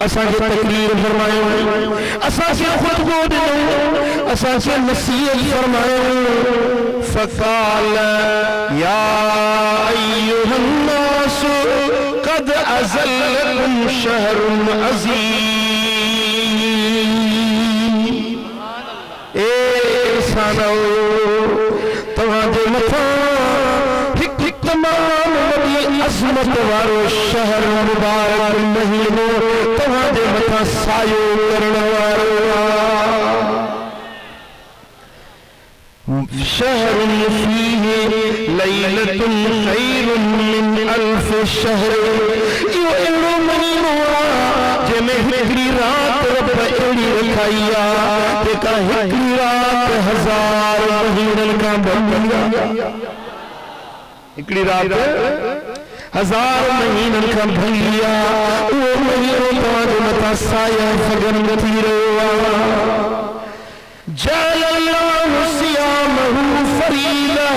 असा के तकरीर फरमायो, असा के खुतबो दो, असा के नसीहत फरमायो। फकाल या अय्युहन नास कद अज़ल्लकुम शहरुन अज़ीम। ए इंसानो तवाजे मथा तमाम वॾी अज़मत वारो शहर मुबारक महीनो तव्हांजे मथां सायो करण वारो शहरुन फीहि लैलतुन खैरुन मिन अल्फ शहर। इहो अहिड़ो महीनो आहे जंहिंमें हिकिड़ी रात रब अहिड़ी रखाई आहे जेका हिकिड़ी रात 1000 महीननि खां बढ़िया। हिकिड़ी रात 1000 महीननि खां बढ़िया। उहो महीनो तव्हांजे मथां साया फगन थी रहियो आहे। जअलल्लाहु सियामहु फरीदा।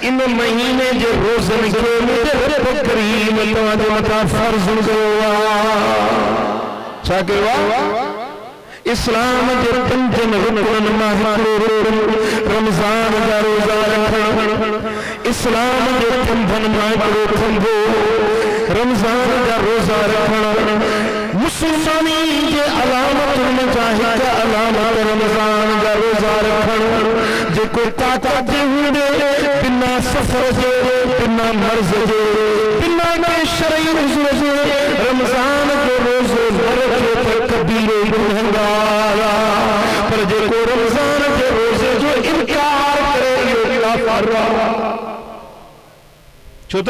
इन महीने जे रोज़नि खे मुंहिंजे रब करीम तव्हांजे मथां फर्ज़ कयो आहे। छा कयो आहे? इस्लाम जे 5 रुकननि मां हिकिड़ो रमज़ान जा रोज़ा रखणु। इस्लाम जे 5 मां हिकिड़ो थींदो रमज़ान जा रोज़ा रखणु। मुसलमानी जे अलामतुनि जा हिकु अलामत रमज़ान जा रोज़ा रखणु। जेको ताक़त हूंदे बिना सफ़र जे, बिना मर्ज़ जे, बिना के शरई उज़्र जे रमज़ान जो रोज़ो न रखे त कबीरो गुनहगार। पर जेको रमज़ान जे रोज़े जो इनकार करे इहो काफ़िर आहे। छो त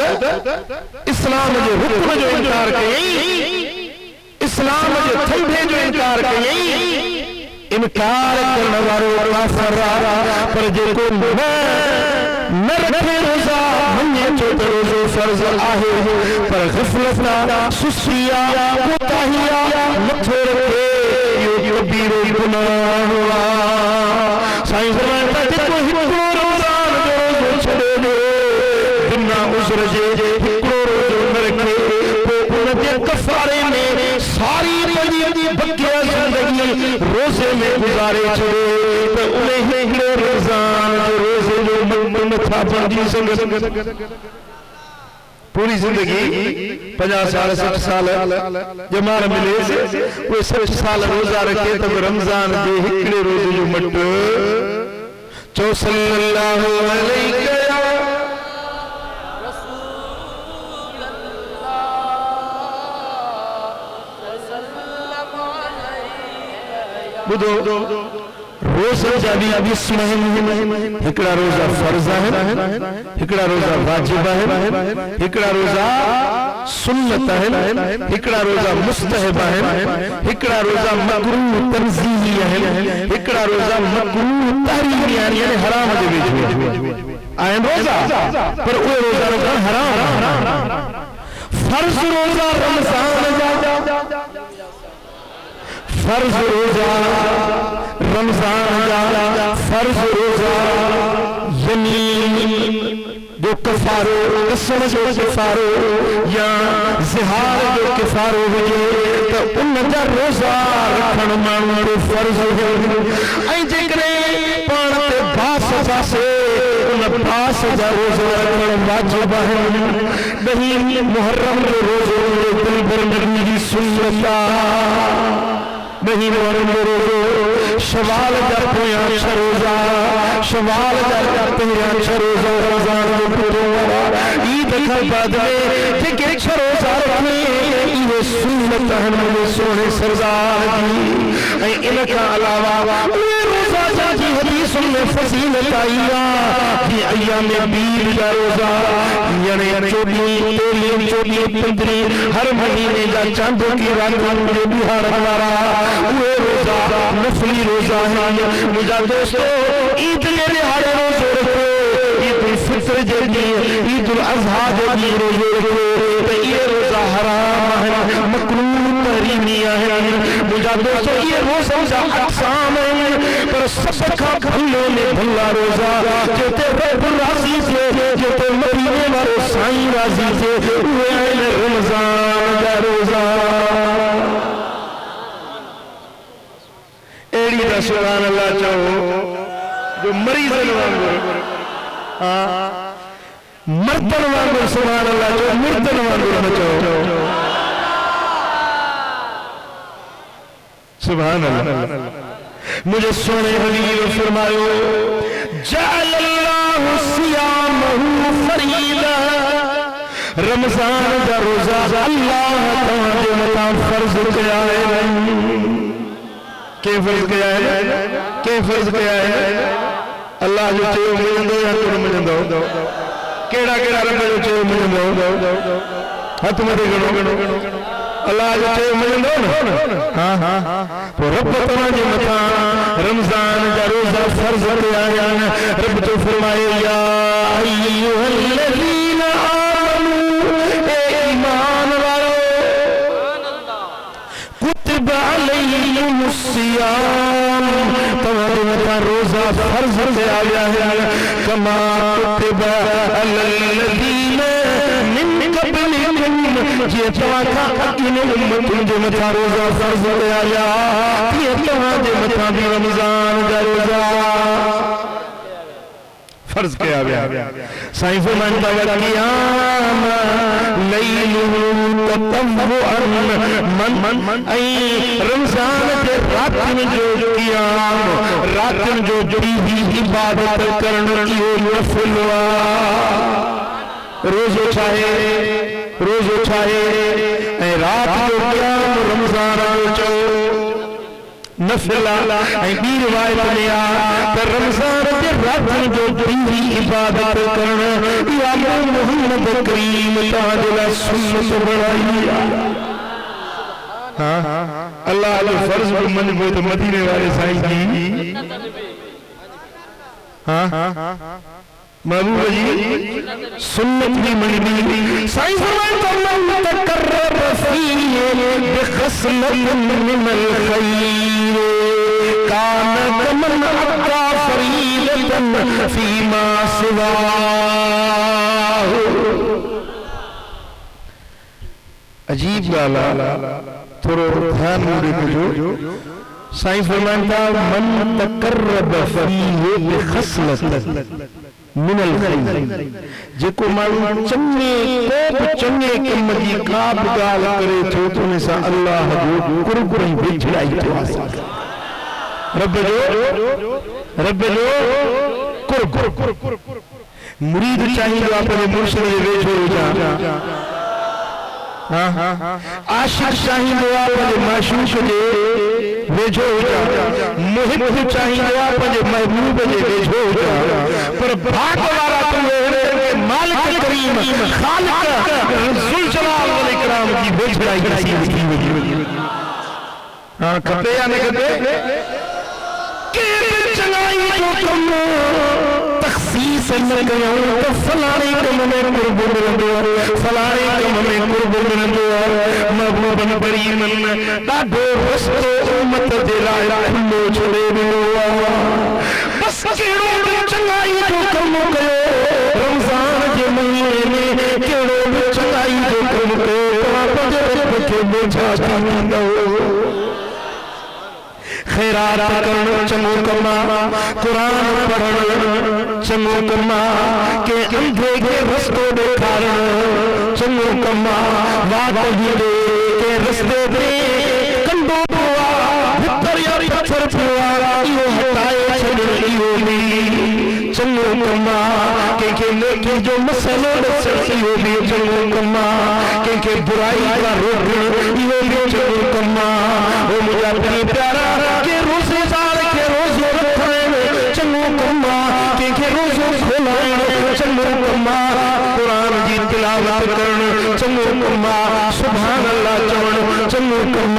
इस्लाम जे हुक्म जो इनकार कयई, इस्लाम जे थंभे जो इनकार कयई। इनकार करण वारो काफ़िर आहे। पर जेको न रखे रोज़ा मञे थो त रोज़ो फ़र्ज़ आहे, पर ग़फ़लत सुस्ती कोताही नथो रखे इहो कबीरो गुनाह आहे। साईं फरमाइनि था जेको हिकिड़ो रमज़ान जो रोज़ो छॾे ॾे बिना उज़्र जे, हिकिड़ो रोज़ो न रखे, पोइ उन जे कफ़ारे में सारी पंहिंजी बकिया ज़िंदगी रोज़े में गुज़ारे छॾे त उन हिकिड़े रमज़ान जो रोज़े जो नथा बणिजी सघे। पूरी जिंदगी 50 साल 60 साल जमार मिले वो 60 साल रोज़ा रखे तब रमज़ान जे हिकिड़े रोज़े जो मट चो सल्लल्लाहु अलैहि बुधो रोज़ा जा भी 20 महीने। हिकिड़ा रोज़ा फ़र्ज़ है, हिकिड़ा रोज़ा वाजिब है, हिकिड़ा रोज़ा सुन्नत है, हिकिड़ा रोज़ा मुस्तहब है, हिकिड़ा रोज़ा मकरूह तंज़ीही है, हिकिड़ा रोज़ा मकरूह तहरीमी यानी हराम जे विच आहिनि रोज़ा, पर उहे रोज़ा रखणु हराम। फ़र्ज़ रोज़ा रमज़ान जा, फ़र्ज़ रोज़ा रमज़ान जा, फ़र्ज़ रोज़ा यमीन जो कफ़ारो, कसम जो कफ़ारो या ज़िहार जो कफ़ारो हुजे त उन जा रोज़ा रखणु माण्हू जो फ़र्ज़ हो। ऐं जेकॾहिं पाण ते बास पासे उन बास जा रोज़ा रखणु वाजिब आहिनि। ॾहीं मुहर्रम जो रोज़ो दिल भर नबी जी सुन्नत आहे। नहीं रोज़ो शवाल जा पोया रोज़ा, शवाल जा पोया रोज़ा रमज़ान जो पूरो ईद खां बाद में जेके रोज़ा रखे इहे सुन्नत आहिनि सोने सरदार जी। ऐं इन खां अलावा उहे रोज़ा जी हदीसुनि में फ़ज़ीलत आई आहे जीअं अय्याम बीद जा रोज़ा यानी 24 15 हर महीने जा चांदो की रातुनि जो ॾिहाड़ण वारा उहे रोज़ा नफ़ली रोज़ा आहिनि। मुंहिंजा दोस्तो ईद जे ॾिहाड़े रोज़ो रखो, ईद उल फित्र जे ॾींहुं, ईद उल अज़हा जे ॾींहुं रोज़ो रखो त इहे रोज़ा हराम आहिनि, मकरूह तहरीमी आहिनि। मुंहिंजा दोस्तो इहे रोज़नि जा अक़साम आहिनि, पर सभ खां भलो में भला रोज़ा जिते रब राज़ी थिए, जिते मदीने वारो साईं राज़ी थिए, उहे आहिनि रमज़ान जा रोज़ा। जरा सुभान अल्लाह चाहो जो मरीजन वांगुर मर्दन वांगुर सुभान अल्लाह चाहो मुर्दन वांगुर न चाहो सुभान अल्लाह। मुझे सोने हबीब फरमायो जअलल्लाहु सियामहु फरीदा रमजान का रोजा अल्लाह ताला मता फर्ज किया है के फर्ज किया है अल्लाह जो चयो मिलंदो या तुर मिलंदो केड़ा केड़ा रब जो चयो मिलंदो हथ मथे गणो अल्लाह जो चयो मिलंदो न हां हां तो रब ताला जे मथा रमजान का रोजा फर्ज किया है रब तो फरमाए या अय्युहल्लज़ीना रोजा फर्ज किया गया है कमा कुतिबा अलल्लज़ीना मिन क़ब्लिकुम जे तवाखा अकिन उम्मतुन जो मथा रोजा फर्ज किया गया ये तवां जे मथा भी रमजान का रोजा फर्ज किया गया साईं फरमांदा है क़ियाम लैलुहु ततव्वुअन मन ऐ रमजान के रात में जो क़ियाम रात में जो जुड़ी हुई इबादत करने की नफल रोज उठाए ऐ रात जो क़ियाम रमजान जो नफिला बी रिवायत में आ रमजान के रात में जो जुड़ी इबादत करना या मोहम्मद करीम ताजला सुन्नत बढ़ाई हां अल्लाह जो फर्ज को मन को तो मदीने वाले साईं की हां महबूब जी सुन्नत की मनी साईं फरमाते अल्लाह तकर्रब फीहि बिखसलतिन मिनल खैर कान कमन अक्का फरीदतन फीमा सिवाहु अजीब गाला थोड़ो ध्यान मोड़े जो साईं फरमाता मन तकर्रब फीहि बिखसलतिन मिनल खैर जेको माण्हू चङे कम जी का बि ॻाल्हि करे थो त उन सां अल्लाह जो कुर्ब ऐं वेझड़ाई थो हासिल करे रब जो कुर्ब मुरीद चाहींदो आहे पंहिंजे मुर्शिद जे वेझो हुजां आशिक चाहींदो आहे पंहिंजे माशूक जे वेझो हुजां मुहिब चाहींदो आहे पंहिंजे महबूब जे वेझो हुजां पर भाग वारा तुंहिंजे मालिक करीम खालिक ज़ुल जलाल वल इकराम जी वेझड़ाई नसीब थी वई हां खपे या न खपे के चङाई जो कम तखसीस न कयो तो फलाणे कम में कुर्ब मिलंदो फलाणे कम में कुर्ब मिलंदो महबूबन करीमन ॾाढो रस्तो उम्मत जे लाइ खुलो छॾे ॾिनो बस कहिड़ो बि चङाई जो कम कयो रमज़ान जे महीने में कहिड़ो बि चङाई जो कम कयो तव्हां पंहिंजे रब खे बोझा ठाहींदो खैरात करण चङो कम कुरान पढ़ण चङो कम के अंधे खे रस्तो ॾेखारण चङो कम वात हीरे के रस्ते ते कंडो पियो आहे भितर या पत्थर पियो आहे इहो हटाए छॾण इहो बि चङो कम कंहिंखे नेकी जो मसइलो ॾसण इहो बि चङो कम कंहिंखे बुराई खां रोकण इहो बि चङो कम हो मुंहिंजा प्यारा के रोज़ेदार के रोज़ो रखण चङो कम कंहिंखे रोज़ो खोलाइण चङो कम कुरान जी तिलावत करण चङो कम सुभान अल्लाह चवण चङो कम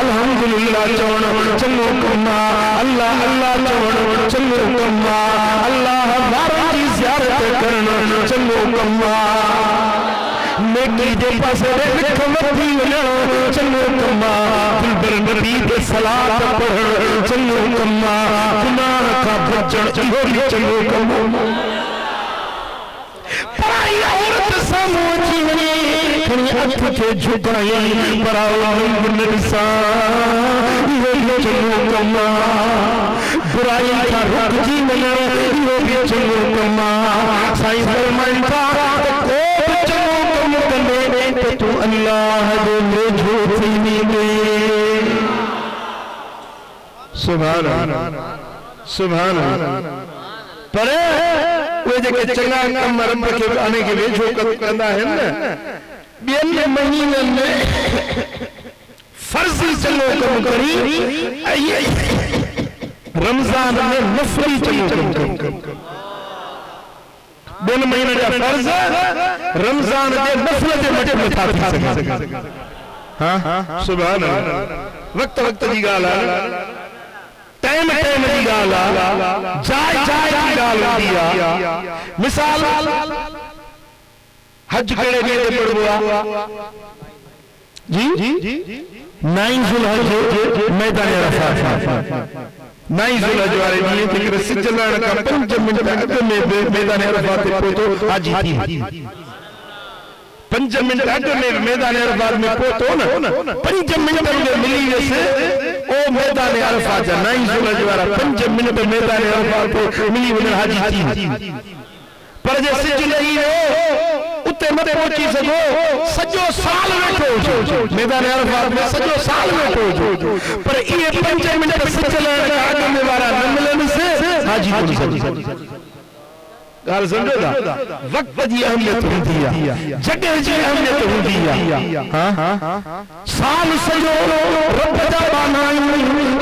अल्हम्दुलिल्लाह चवण चङो कम अल्लाह अल्लाह चवण चङो कम अल्लाह वारनि जी ज़ियारत करण चङो कम नेकी जे पासे लिख वधी वञण चङो कम दिलबर नबी ते सलात पढ़ण चङो कम गुनाह खां बचण इहो बि चङो कम पराई औरत साम्हूं अची वञे खणी हथ खे झुकाए पर अल्लाह न ॾिसां इहो बि चङो कमा बुराई का रुक जी मना यो भी चंगो कमा साईं फरमान था को चंगो कम कंदे तो तू अल्लाह दे वेझो थी वे सुभान अल्लाह सुभान अल्लाह पर वे जेके चंगा कम रब के आने के वेझो कंदा है न ॿियनि महीननि में फर्ज़ी चङो कमु करी रमज़ान में नफ़ली चङो कमु करी ॿियनि महीननि जा फर्ज़ रमज़ान जे नफ़ल जे मटे नथा थी सघनि हाँ सुभान अल्लाह वक्त वक्त जी ॻाल्हि आहे टाइम टाइम जी ॻाल्हि आहे जाइ जाइ जी ॻाल्हि हूंदी आहे मिसाल हज कड़े ॾींहं ते पढ़बो आहे जी 9 ज़ुल्हज मैदान अरफात 9 ज़ुल्हज वारे ॾींहं ते करे सिज लहण खां 5 मिंट अॻु में मैदान अरफात ते पहुतो हाजी थी 5 मिंट अॻु में मैदान अरफात में पहुतो न 5 मिंट में मिली वियसि ओ मैदान अरफात जा 9 ज़ुल्हज वारा 5 मिंट मैदान अरफात ते मिली वञण हाजी थी पर जे सिज लही वियो उते मत पहुची सको सजो साल वेठो मैदान अरफात में सजो साल वेठो पर ये 5 मिनट सिज लहण खां अॻु में वारा न मिलन से हाजी कोन सघी ॻाल्हि सम्झो था वक्त जी अहमियत हूंदी आहे जॻह जी अहमियत हूंदी आहे हाँ साल सजो रब जा बाना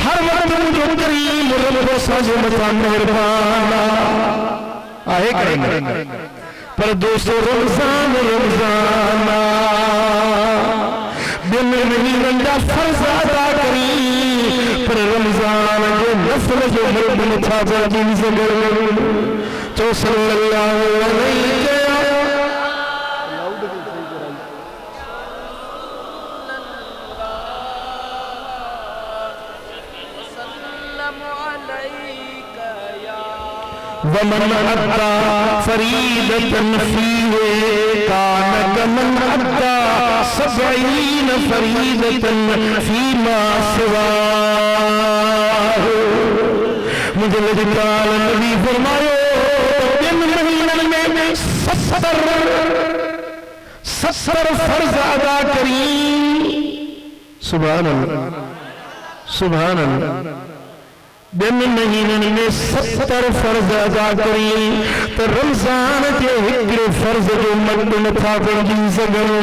हर वक्त मुंहिंजो करीम रब असांजे मथां महिरबान आहे करे पर दोस्तों रमज़ान रमज़ान दिन महीननि जा फर्ज़ अदा करी पर रमज़ान जो नफ़ल जो मर्द नथा बची सघो तो सल्लल्लाहु अलैहि वमन अद्दा फरीदतन फीहे कान कमन अद्दा सबईन फरीदतन फीमा सिवा मुझे लजकाल नबी फरमायो इन महीनन में 70 फर्ज अदा करी सुभान अल्लाह सुभान अल्लाह दिन महीननि में 70 फर्ज अदा करी तो रमज़ान के हिकिड़े फर्ज जो मद नथा पहुची सघनि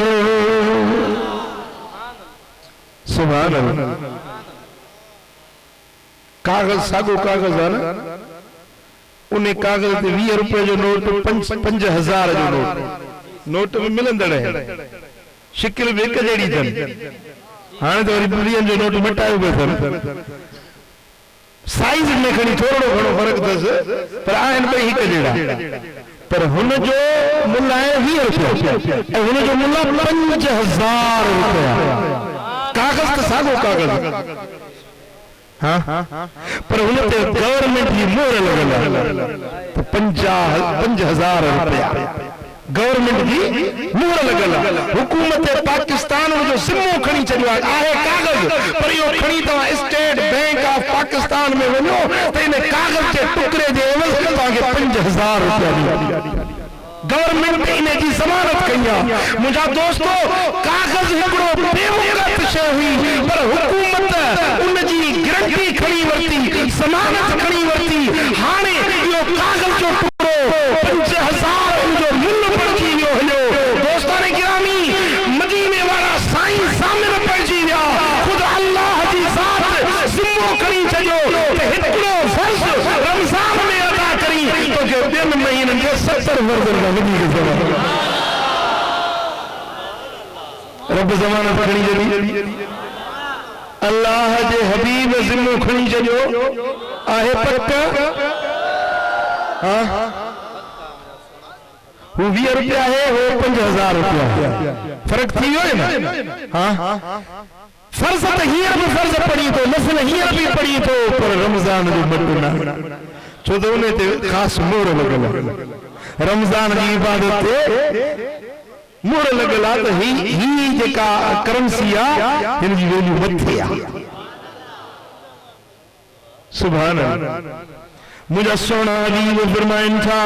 सुभान अल्लाह कागज सागो कागज है ना उन्हें कागज ते 20 रुपए जो नोट 5000 जो नोट में मिलंदड़ है शिकिल भी एक जहिड़ी अथनि हाणे तो वरी 20 जो नोट मटायो पियो अथनि साइज में खणी थोड़ो घणो फर्क अथसि पर आहिनि ॿई हिक जहिड़ा पर हुन जो मुल्ह आहे 20 रुपया ऐं हुन जो मुल्ह 5000 रुपया कागज त साॻो कागज हाँ पर हुन ते गवर्नमेंट जी मोहर लॻल आहे 5000 रुपया गवर्नमेंट जी मोहर लॻल आहे हुकूमत पाकिस्तान जो सिमो खणी छॾियो आहे कागज पर इहो खणी तव्हां स्टेट बैंक ऑफ पाकिस्तान में वञो त इन कागज जे टुकड़े जे एवज़ तव्हांखे 5000 रुपया गवर्नमेंट इन जी ज़मानत कई आहे मुंहिंजा दोस्तों कागज हिकिड़ो बेवकूफ़ शइ हुई पर हुकूमत उन जी गारंटी खणी वरिती ज़मानत खणी वरिती हाणे इहो कागज जो टुकड़ो 5000 जो मुल्ह पइजी वियो हलियो दोस्तान गिरामी मदीने वारा साईं सामिर पइजी विया ख़ुद अल्लाह जी ज़ात ज़िम्मो खणी छॾियो त हिकिड़ो फर्ज़ रमज़ान में अदा करी तो के ॿियनि महीननि जे 70 फर्ज़ रब ज़मानत खणी छॾी अल्लाह जे हबीब ज़िम्मो खणी छॾियो आहे पक हाँ वो 20 रुपया है वो 5000 रुपया फर्क थी वियो न हाँ फर्ज तो हींअर भी फर्ज पढ़ी तो नफ़िल हींअर भी पढ़ी तो पर रमज़ान जो मत न छो तो उन ते खास मोहर लॻल रमज़ान जी इबादत ते मोहर लॻल आहे त ही जेका करंसी आहे हिन जी वैल्यू मथे आहे सुभान अल्लाह। मुझे सोना अली वो फरमाइन था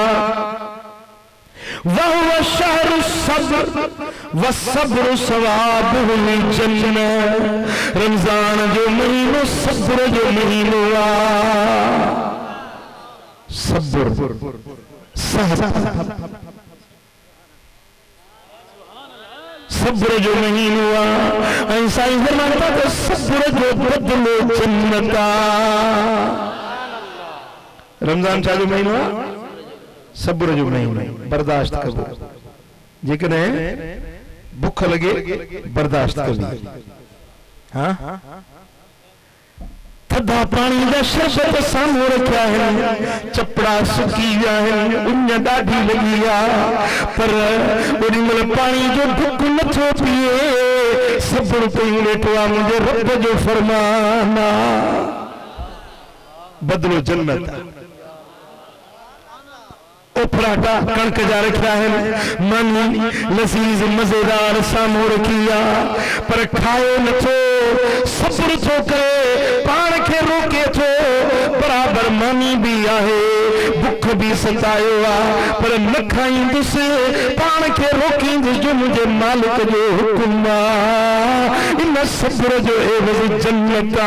वह शहरु सब्र व सब्र सवाबुहुल जन्नह। रमजान जो महीनो सब्र जो महीनो सब्र सब्र जो महीनो ऐसा ही फरमाता तो सब्र जो बदलो जन्नता। रमजान चालू महीनो सब्र जो महीनो बर्दाश्त करो जेकॾहिं भुख लगे बर्दाश्त करी। हाँ थधा पानी का शरबत साम्हूं रखिया है चपड़ा सुकी विया है उन ॾाढी लगी पर ओॾी महिल पानी जो भुख नथो पिए सब्र कई वेठो आहे मुंहिंजे रब जो फरमान बदलो जन्नत। पराठा कणक जा रखिया है मानी लजीज मजेदार साम्हूं रखी पर खाए नथो सब्र थो करे पाण खे रोके थो बराबर मानी भी आहे भुख भी सतायो पर न खाईंदुसि पाण खे रोकींदुसि जो मुझे मालिक जो हुकुम इन सब्र जो एवज़ जन्नत।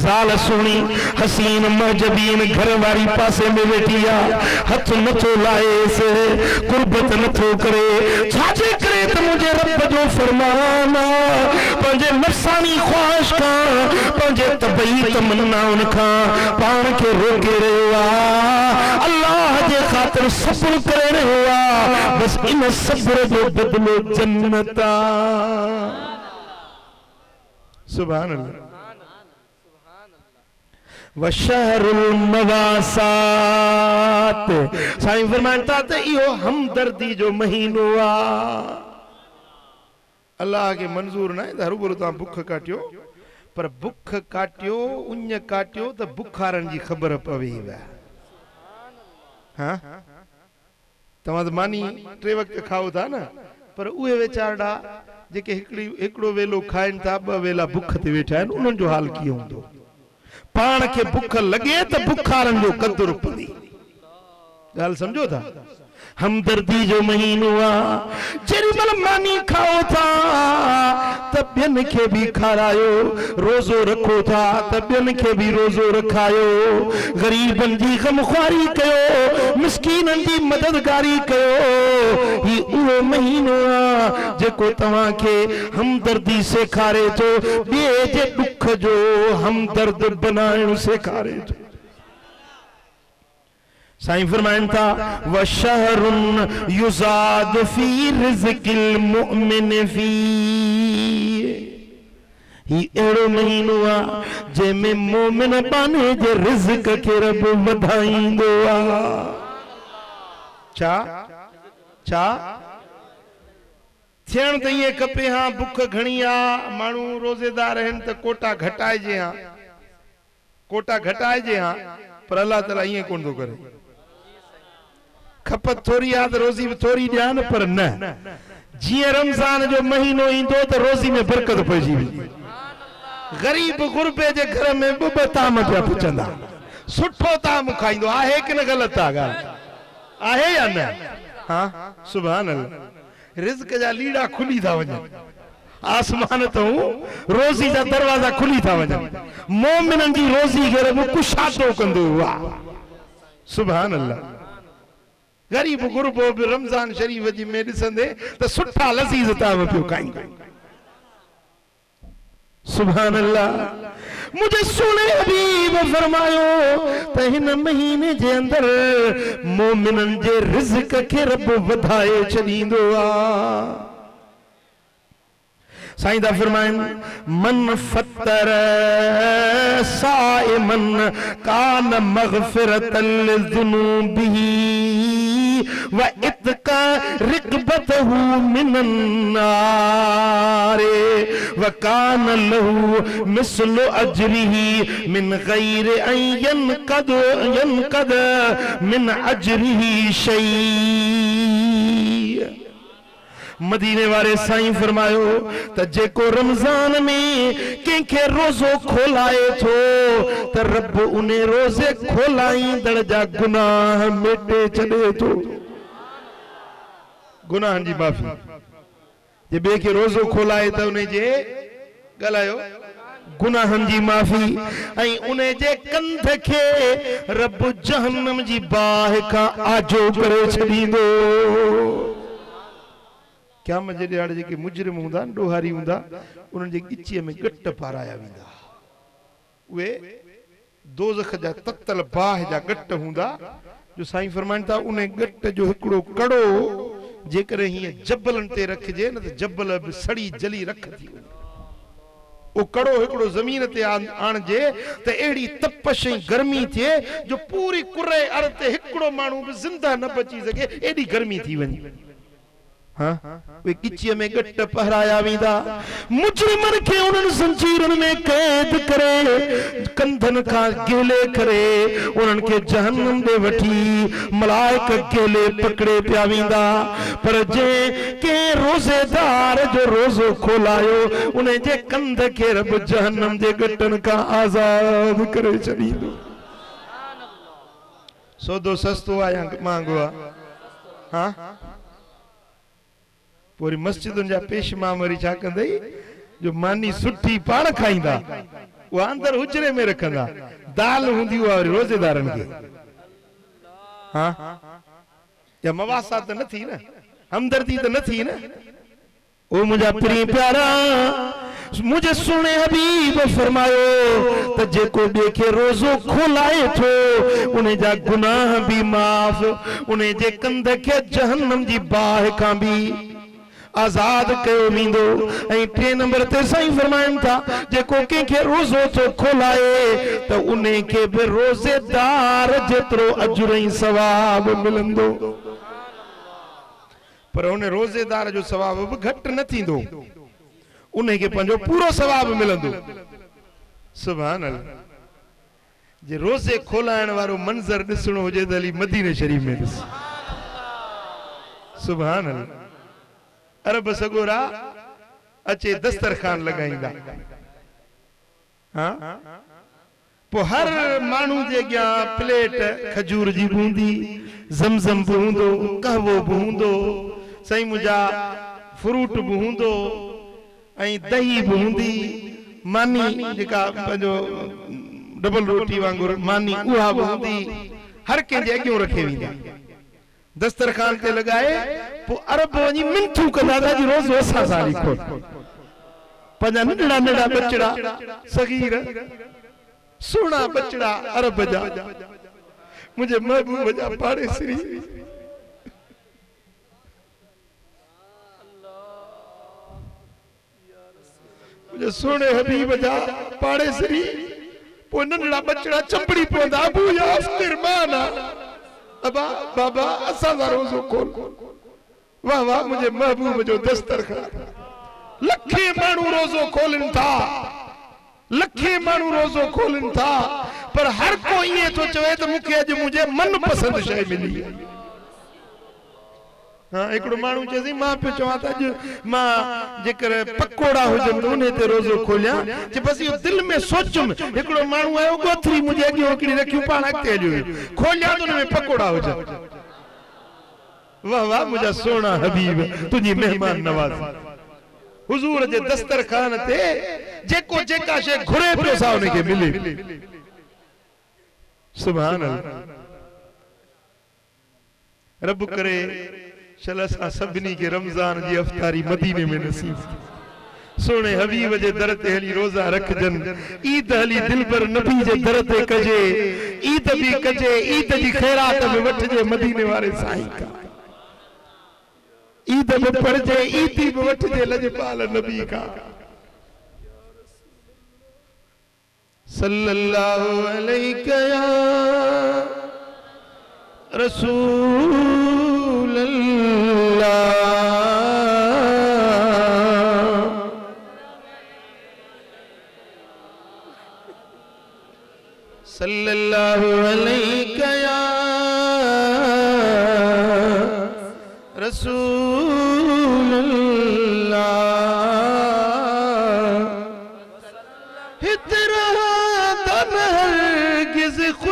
ज़ाल सुनी हसीन महजबीन घर वारी पासे में वेठी हथ नथो लाएस कुर्बत नथो करे छाजे करे तो मुझे रब जो फरमान पंजे नफसानी ख्वाहिश का पंजे तबई तमन्नाउन का पान के रोके रहो अल्लाह जे खातिर सब्र करे रहो बस इन सब्र जो बदलो जन्नता। सुभान अल्लाह। वशहरुल मवासात साईं फरमाता त इहो हमदर्दी जो महीनो आ अल्लाह के मंजूर न है हरूभरू तव्हां बुख काटियो पर बुख काटियो उञ काटियो त बुखारनि जी ख़बर पवेव। हाँ तव्हां त मानी टे वक्त खाओ था न पर उहे वेचारा जेके हिकिड़ो वेलो खाइनि था ॿ वेला बुख ते वेठा आहिनि उन्हनि जो हाल कीअं हूंदो। पाण के भुख लगे तो बुखारन जो कदुर पदी गाल समझो था। हमदर्दी जो महीनो जेरी मल मानी खाओ था तब ॿियनि खे भी खारायो रोज़ो रखो था तब ॿियनि खे भी रोज़ो रखायो गरीबन जी गमख्वारी कयो मिस्कीनन जी मददगारी कयो ही उहो महीनो जेको तव्हां के हमदर्दी सेखारे तो ॿिए जे दुख जो हमदर्द बनाइण सेखारे तो। साईं फरमाइन था वशहरुन युज़ाद फी रिज़्किल मुमिन फी ही अहिड़ो महीनो जंहिंमें मोमिन पाने जे रिज़्क खे रब वधाईंदो छा छा थियण त ईअं खपे। हाँ बुख घणी माण्हू रोज़ेदार आहिनि त कोटा घटाइजे हाँ पर अल्लाह ताला ईअं कोन थो करे खपत थोड़ी आ तो रोज़ी भी थोड़ी ॾियान पर न जीअं रमज़ान जो महीनो ईंदो तो रोज़ी में बरकत पइजी वेंदी। गरीब गुरबे जे घर में ॿ ताम पिया पुछंदा सुठो ताम खाईंदो आहे कि न ग़लति ॻाल्हि आहे या न। हाँ सुभान अल्लाह। रिज़्क जा लीड़ा खुली था वञनि आसमान तो रोज़ी जा दरवाजा खुली था वञनि मोमिननि जी रोज़ी खे रब कुशादो कंदो सुभान अल्लाह। गरीब गुरबो भी रमजान शरीफ जी में ॾिसंदे त सुठा लज़ीज़ ताम पियो खाईंदो। सुभान अल्लाह। मुझे सुने हबीब फरमायो त हिन महीने जे अंदर मोमिनन जे रिज़्क के रब वधाए छॾींदो साईं दा फरमाइन मन फतर साइमन कान मगफिरतल लिज़ुनूबिही व इत्का रिकबतहु मिनन नार व कान लहु मिस्लु अजरिही मिन गैर अन यनकद मिन अजरिही शै। मदीने वारे साईं फरमायो त जेको रमजान में कंहिंखे रोज़ो खोलाए थो त रब उन रोज़े खोलाईंदड़ जा गुनाह मिटे छॾे थो। गुनाहनि जी माफ़ी। जे ॿिए खे रोज़ो खोलाए त उन जे ॻाल्हायो गुनाहनि जी माफ़ी ऐं उन जे कंध खे रब जहन्नम जी बाहि खां आजो करे छॾींदो। क़यामत जे ॾियारे जेके मुजरिम हूंदा ॾोहारी हूंदा उन्हनि जे गिचीअ में गट पाराया वेंदा। उहे दोज़ख जा ततल बाहि जा गट हूंदा जो साईं फरमाइनि था उन गट जो हिकिड़ो कड़ो जेकर हीअं जबलनि ते रखिजे न त जबल बि सड़ी जली रख थी वञे। वो कड़ो हिकिड़ो ज़मीन ते आणिजे त अहिड़ी तपश ऐं गर्मी थिए जो पूरी कुरे अर ते हिकिड़ो माण्हू बि ज़िंदा न बची सघे एॾी गर्मी थी वञे। हाँ वे गिचीअ में गट पहराया वेंदा। मुजरिमनि खे उन्हनि ज़ंजीरनि में कैद करे कंधनि खां गेले करे उन्हनि खे जहन्नम ॾे वठी मलाइक गेले पकड़े पिया वेंदा। पर जंहिं कंहिं रोज़ेदार जो रोज़ो खोलायो उन जे कंध खे रब जहन्नम जे गटनि खां आज़ाद करे छॾींदो। सौदो सस्तो आहे या महांगो आहे? हाँ पूरी मस्जिदुनि जा पेशमा वरी छा कंदई जो मानी सुठी पाण खाईंदा उहा अंदर हुजरे में रखंदा। दाल हूंदी उहा वरी रोज़ेदारनि खे। हाँ या मवासा त न थी न, हमदर्दी त न थी न। ओ मुंहिंजा प्रिय प्यारा मुझे सुने हबीब फरमायो त जेको ॿिए खे रोज़ो खोलाए थो उन जा गुनाह भी माफ़, उन जे कंध खे जहन्नम जी बाहि खां भी आजाद कयो वेंदो। ऐं टे नंबर ते साईं फरमाइनि था जेको कंहिंखे रोज़ो थो खोलाए त उन खे बि रोज़ेदार जेतिरो अजुर ऐं सवाब मिलंदो। पर उन रोज़ेदार जो सवाब बि घटि न थींदो, उन खे पंहिंजो पूरो सवाब मिलंदो। सुभान अल्लाह। जे रोज़े खोलाइण वारो मंज़र ॾिसणो हुजे त हली मदीने शरीफ़ में ॾिस। सुभान अल्लाह। अरब सगोरा अचे दस्तरखान लगाईंदा। हाँ पो हर माण्हू जे अॻियां प्लेट खजूर जी बूंदी, ज़मज़म बि हूंदो, कहवो बि हूंदो, साईं मुंहिंजा फ्रूट बि हूंदो ऐं दही बि हूंदी, मानी जेका पंहिंजो डबल रोटी वांगुरु मानी उहा बि हूंदी, हर कंहिंजे अॻियां रखे वेंदा। दस्तरखान ते लगाए पो अरब वञी मिंथू कंदा था जी रोज़ असां सां लिखो। पंहिंजा नंढड़ा नंढड़ा बचड़ा सगीर सुहिणा बचड़ा अरब जा मुंहिंजे महबूब जा पाड़ेसरी मुझे सोने हबीब जा पाड़ेसरी पो नंढड़ा बचड़ा चंपड़ी पवंदा अबू या अफ्तिर माना अबा बाबा असां दा रोज़ो खोल। वाह वाह मुझे महबूब जो दस्तरखान। लखे माण्हू रोज़ो खोलनि था, लखे माण्हू रोज़ो खोलनि था, पर हर को ईअं थो चवे त मूंखे अॼु मुंहिंजे मनपसंद शइ मिली। हाँ हिकिड़ो माण्हू चएसि मां पियो चवां त अॼु मां जेकर पकोड़ा हुजनि त उन ते रोज़ो खोलियां जे बसि इहो दिलि में सोचुमि। हिकिड़ो माण्हू आयो ॻोथरी मुंहिंजे अॻियां हिकिड़ी रखियूं पाण अॻिते हलियो खोलियां त उन में पकोड़ा हुजनि। वाह वाह मुंहिंजा सोना हबीब तुंहिंजी महिमान नवाज़ी। हुजूर जे दस्तरखान ते जेको जेका शइ घुरे पियो सा उन खे मिले। सुभान अल्लाह। रब करे चल असां सभिनी खे रमज़ान जी अफ़तारी मदीने में नसीब। सोने हबीब जे दर ते हली रोज़ा रखजन, ईद हली दिलबर नबी जे दर ते कजे, ईद भी कजे, ईद जी खैरात में वठजे मदीने वारे साईं का। ईद भी पढ़जे, ईदी भी वठजे लजपाल नबी का। सल्लल्लाहु अलैहि या रसूल अल्लाह। सल्लल्लाहु अलैहि या रसूल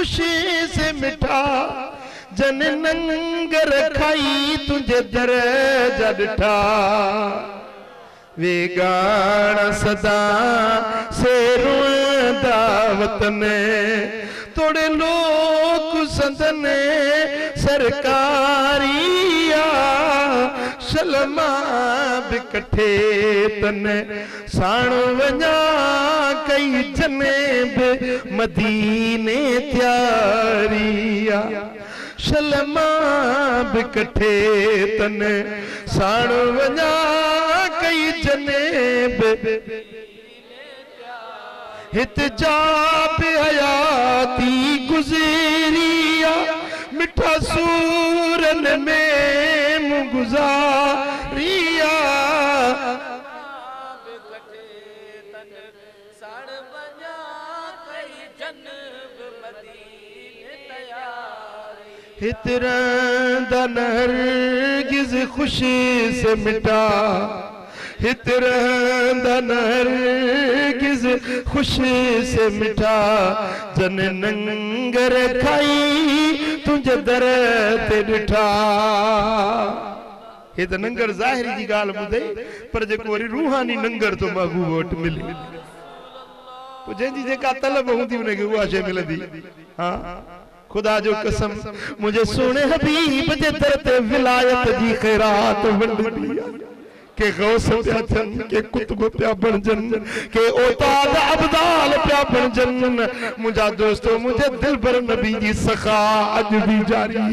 खुशी से मिठा जन नंगर खाई तुझे दरजा डिठा वे गाना सदा से रोंदा वतन थोड़े लोग संदने सरकारिया शलमा बिकठे तन साण वञा कई जने बि मदीने त्यारिया शलमा बिकठे तन साण वञा कई जने बि हित जा बि हयाती गुज़रिया मिठा सूरन में गुज़ारिया हित रहंदन हरगिज़ खुशी से मिटा हित रहंदन हरगिज़ खुशी से मिठा जन नंगर खाई तुझे दर ते डिठा हे त नंगर ज़ाहिरी जी गाल ॿुधे पर जेको वरी रूहानी नंगर तो महबूब वटि मिले पोइ जंहिंजी जेका तलब हूंदी उनखे उहा शइ मिलंदी हाँ खुदा जो कसम मुझे सोने हबीब जे दर ते विलायत जी खैरात वंडदी के गौस प्या थन के कुतुब प्या बणजन के औताद अब्दाल प्या बणजन मुझा दोस्तों मुझे दिल भर नबी जी सखा अज भी जारी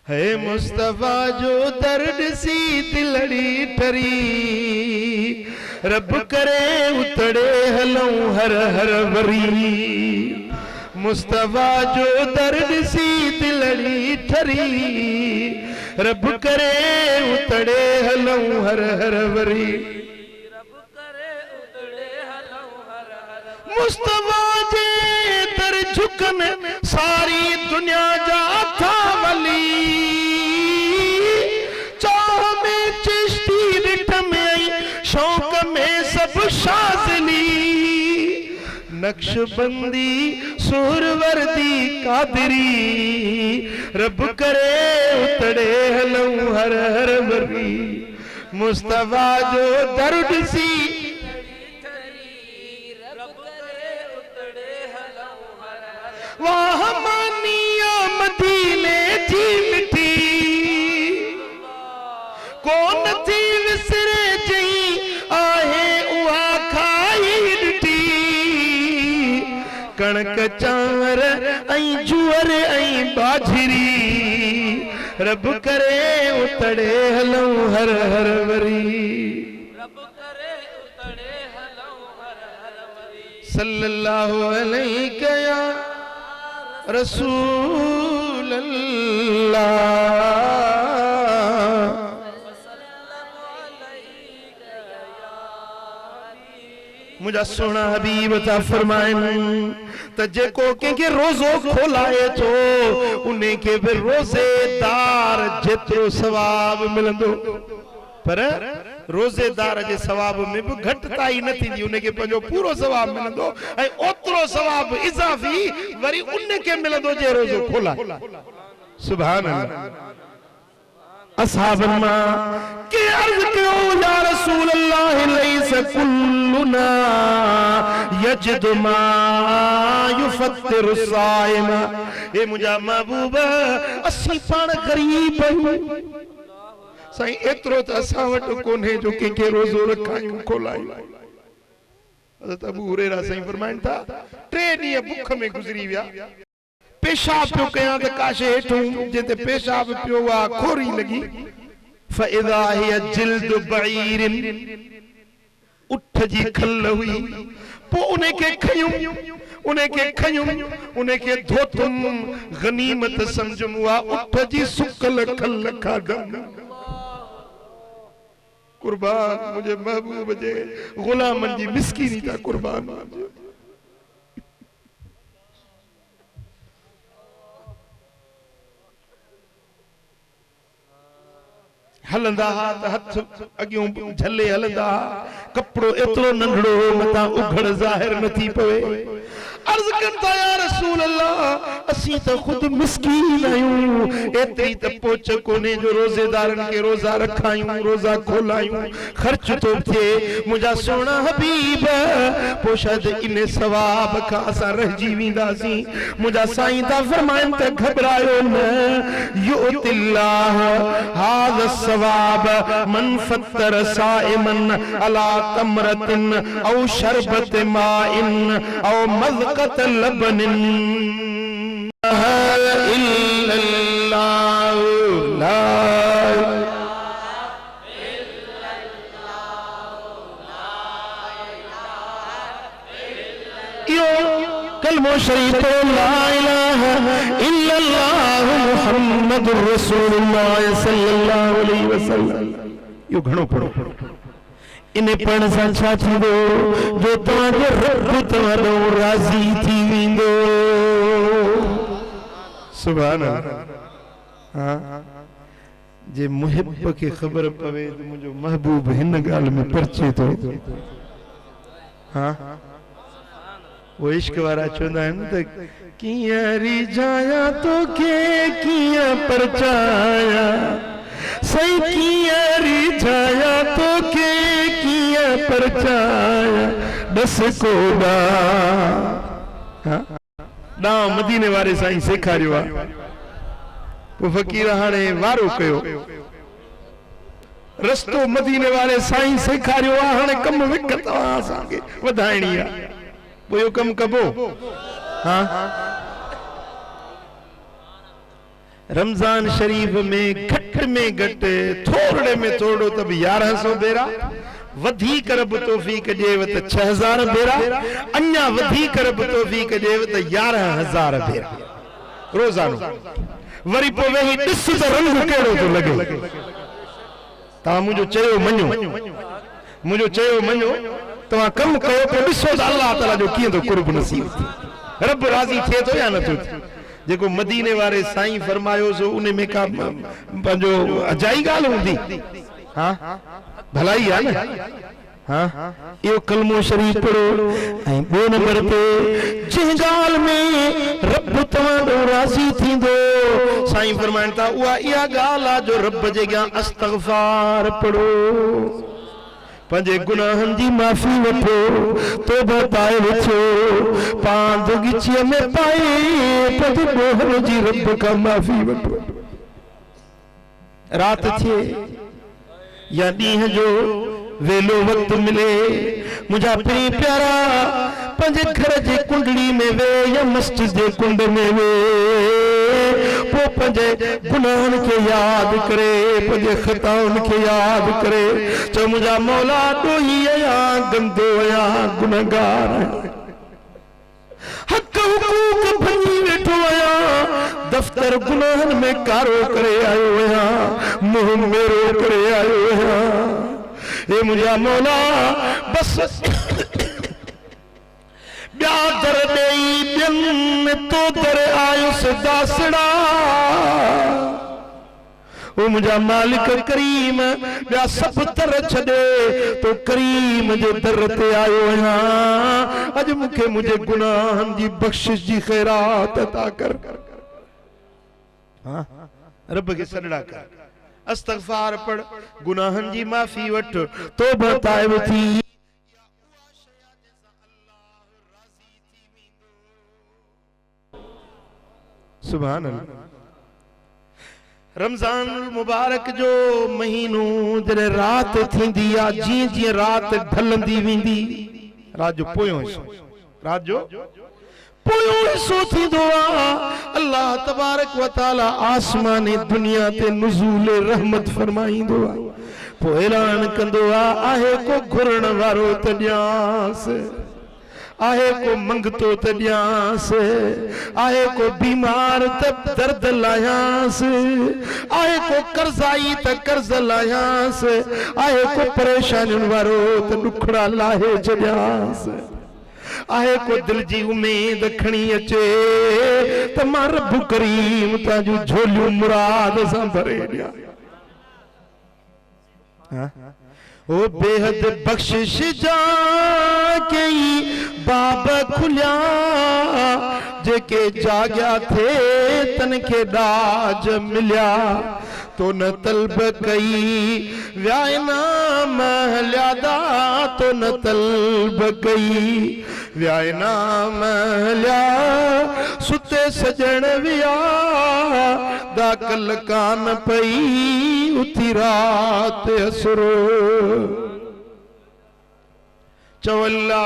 है मुस्तफा जो दर्द सी दिलड़ी ठरी रब करे उतड़े हलूं हर हर वरी मुस्तफा जो दर्द सी दिलड़ी ठरी रब करे उतड़े हलूं हर हर वरी मुस्तफा जे दर झुकन सारी दुनिया जा था वली चाह में चिश्ती रिठ में शौक में सब शाज़ली नक्शबंदी सुरवर्दी कादरी रब करे उतड़े हलूं हर हर वरी मुस्तफा जो दर्द सी वाह मानिया मदीने जी मिठी कौन थी विसरे जई आहे उहा खाई ॾिठी कणक चांवर ऐं जुअर ऐं बाजरी रब करे उतड़े हलूं हर हर वरी सल्लल्लाहु अलैहि या रसूल अल्लाह मुझा सोना हबीब था फरमाइन त जेको कंहिंखे रोज़ो खोलाए थो उन्हें के भी रोज़ेदार जेतिरो सवाब मिलंदो पर रोज़ेदार जे सवाब में भी घटताई न थींदी उनखे पंहिंजो पूरो सवाब मिलंदो ऐं ओतिरो सवाब इज़ाफ़ी वरी उनखे मिलंदो जे रोज़ो खोला सुभान अल्लाह असहाबन मां के अर्ज़ कयो या रसूल अल्लाह लैस कुल्लुना यजदु मा युफत्तिरु साइम ए मुंहिंजा महबूब असीं पाण गरीब आहियूं साईं एतिरो त असां वटि कोन्हे जो कंहिंखे रोज़ो रखायूं खोलायूं हज़रत अबू हुरैरा साईं फरमाइनि था 3 ॾींहं बुख में गुज़री विया पेशाब पियो कयां त काशे हेठूं जिते पेशाब पियो आहे खोरी लॻी फइज़ा हिय जिल्द बईरिन उठ जी खल हुई पोइ उनखे खयूं उनखे धोतुम गनीमत समझूं उहा उठ जी सुकल खल खाधम कुर्बान मुझे महबूब जे गुलामन जी मिस्कीनी था कुर्बान हलंदा हा त हथ अगियों झले हलंदा कपड़ो एतरो नंढड़ो मता उघड़ ज़ाहिर न थी पवे अर्ज करता या रसूल अल्लाह असी तो खुद मिस्कीन आयूं एतरी त पोच कोने जो रोजेदारन के रोजा रखायूं रोजा खोलायूं खर्च तो थे मुझा सोना हबीब पोशाद इन सवाब का असा रहजी विंदासी मुझा साईं ता फरमाइन त घबरायो न युतिल्लाह हाज़ सवाब मन फत्तर साइमन अला तमरतिन औ शरबत माइन औ मज़क़त लबनिन इल्लल्लाह ला कलमो शरीफ ला इलाहा इल्लल्लाह मुहम्मदुर रसूलुल्लाह सल्लल्लाहु अलैहि वसल्लम यो घणो पढ़ो इने पण सां छा थींदो जो तव्हांजो रब तव्हांजो राज़ी थी वेंदो सुभान अल्लाह हां जे मुहिब के खबर पवे तो मुझो महबूब हिन गाल में परचे तो हां वो इश्क वारा चवंदा आहिनि त कियां रिझाया तो के कियां परचाया सही कियां रिझाया तो के कियां परचाया बस कोडा डा मदीने वारे साईं सेखारियो आ पो फकीर हाणे वारो कयो रस्तो मदीने वाले साईं सेखारियो आ हाणे कम विक तव्हां असांखे वधाइणी आ वो यो कम कबो हाँ रमजान शरीफ में घट थोड़े में थोड़ो तब 1100 बेरा वधी करब तौफीक जेव त 6000 बेरा अन्या वधी करब तौफीक जेव त 11000 बेरा रोजानो वरी पो वेही ॾिस त रंग केड़ो तो लगे ता मुझो चयो मञो तवा कम कयो तो ॾिसो त अल्लाह ताला जो कीअं तो कुर्ब नसीब रब राज़ी थे तो या न तो जेको मदीने वारे साईं फरमायो सो उने में का पंजो अजाई गाल हुंदी हां भलाई आ न हां यो कलमो शरीफ पढ़ो ऐं बे नंबर पे जिन गाल में रब तवांजो राज़ी थींदो साईं फरमाइन ता उहा इहा गाल आ जो रब जे अॻियां इस्तग़फार पढ़ो पंजे गुनाहन जी माफी वठो तौबा पाए वठो पांद गिचिया में पाए पद मोहन जी रब का माफी वठो रात थे या ॾींहं जो वेलो वक्त मिले मुझा प्री प्यारा पंजे घर जे कुंडली में वे या मस्जिद जे कुंड में वे पो पंजे गुनाहन के याद करे पंजे खताउन के याद करे चो मुझा मौला डोही या गंदो या गुनहगार हक हुकूक भनी वेठो आया दफ्तर गुनाहन में कारो करे आयो या मुंह मेरो करे आयो या ए मुझा मौला बस ब्या दर देई बिन तो दर आयुस दासड़ा ओ मुझा मालिक करीम ब्या सब तर छदे तो करीम जे दर ते आयो हां अज मुखे मुझे गुनाहन जी बख्शिश जी खैरात अता कर हां रब के सजड़ा कर इस्तग़फार पढ़ गुनाहन जी माफी वठ तौबा ताइब थी सुभान अल्लाह रमजान मुबारक जो महीनो जरे रात थींदी आ जी जी रात ढलंदी वेंदी रात जो पोयो सो थींदो आ अल्लाह तबारक व तआला आसमानी दुनिया ते नुज़ूल रहमत फरमाईंदो आ पो ऐलान कंदो आ आहे को घुरण वारो त ॾियांस आहे को मंगतो त ॾियांस आहे को बीमार त दर्द लायांस आहे को कर्जाई त कर्ज लायांस आहे को परेशानियुनि वारो त ॾुखड़ा लाहे छॾियांस आहे को दिल जी उम्मीद खणी अचे त मां रब करीम ताजूं झोलियूं मुराद सां भरे ॾियां ओ बेहद बख्शिश जा कई बाब खुलिया जेके जाग्या थे तन के दाज मिलिया तो न तलब कई व्यायना महल्यादा तो न तलब कई व्यायना महल्या सुते सजन विया दाकल कान पई उथी रात असुरो चवल्ला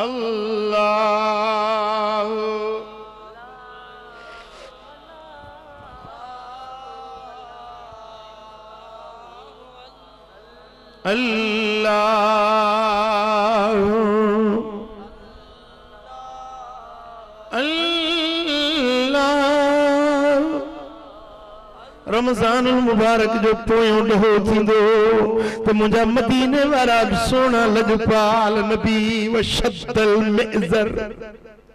अल्लाह अल्लाह अल्लाह रमजान मुबारक जो पोयों ॾहो थींदो तो मुंहिंजा मदीने वारा सोना लजपाल नबी व शद्दल मिज़र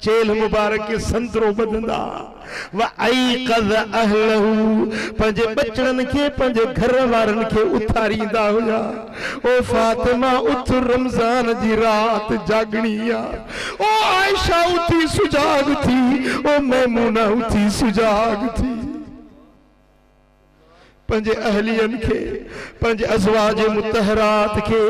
चेल मुबारक के संतरो बदंदा व ऐक़ज़ अहलहू पंहिंजे बचड़न के पंहिंजे घर वारन के उथारींदा हुया ओ फातिमा उथ रमजान जी रात जागणी आ ओ आयशा उथी सुजाग थी ओ मैमूना उथी सुजाग थी पंजे अहलियन के पंजे अज़वाज मुतहरात के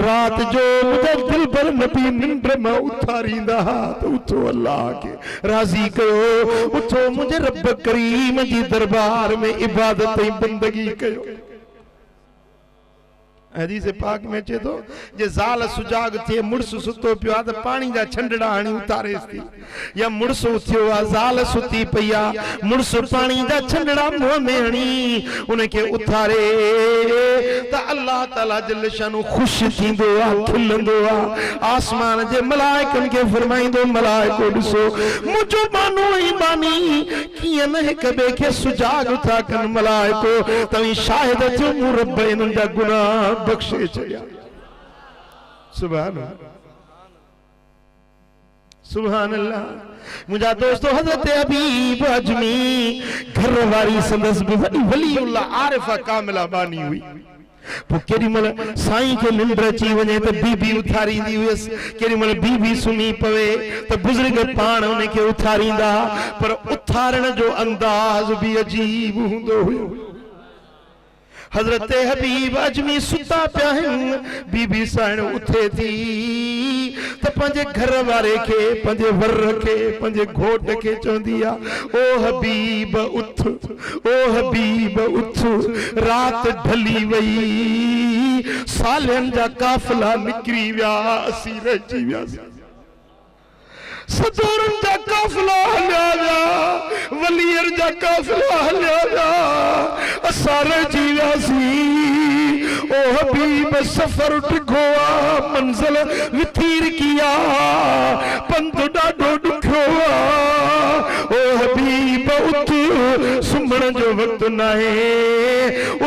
रात जो मुझे दिल पर नबी निंद्र में उथारींदा तो उठो अल्लाह के राजी कयो उठो मुझे रब करीम जी दरबार में इबादत बंदगी कयो हदीस पाक में चे तो जे ज़ाल सुजाग थे मुड़स सुतो पियो आ पानी जा छंडड़ा हणी उतारेस थी या मुड़स उथियो आ ज़ाल सुती पया मुड़स पानी जा छंडड़ा मुंह में हणी उनके उतारे त अल्लाह ताला जल शानु खुश थींदो आ खिलंदो आ आसमान जे मलाइकन के फरमाइंदो मलाइको ॾिसो मुझो बानो ई बानी किए न हिक बे के सुजाग था कन मलाइको तवी शाहिद थियो मु रब इनन जा गुनाह बख्शे चया सुभान सुभान अल्लाह मुझा दोस्तों हजरत हबीब अजमी घर वारी संदस बड़ी वलीउल्लाह आरिफा कामिला बानी हुई केरी मल साईं के निंद्र अची वने तो बीबी उथारींदी हुयस केरी मल बीबी सुमी पवे तो बुजुर्ग पाण उनके उथारींदा पर उथारण जो अंदाज भी अजीब हुंदो हुयो हजरत हबीब अजमी सुता पिया बीबी साण उथे थी तो पंजे घर वारे के पंजे वर के पंजे घोट के चौंदी आ ओ हबीब उठ ओ हबीब उठ रात ढली वई सालन जा काफला निकरी व्या असी रही व्या सदोरन जा काफला हलिया जा वलियर जा काफला हलिया जा असारे जीवासी ओ हबीब सफर टिकोआ मंजिल विथीर किया पंध डाढो ॾुखियो ओ हबीब उठ सुम्हण जो वक्त नाहे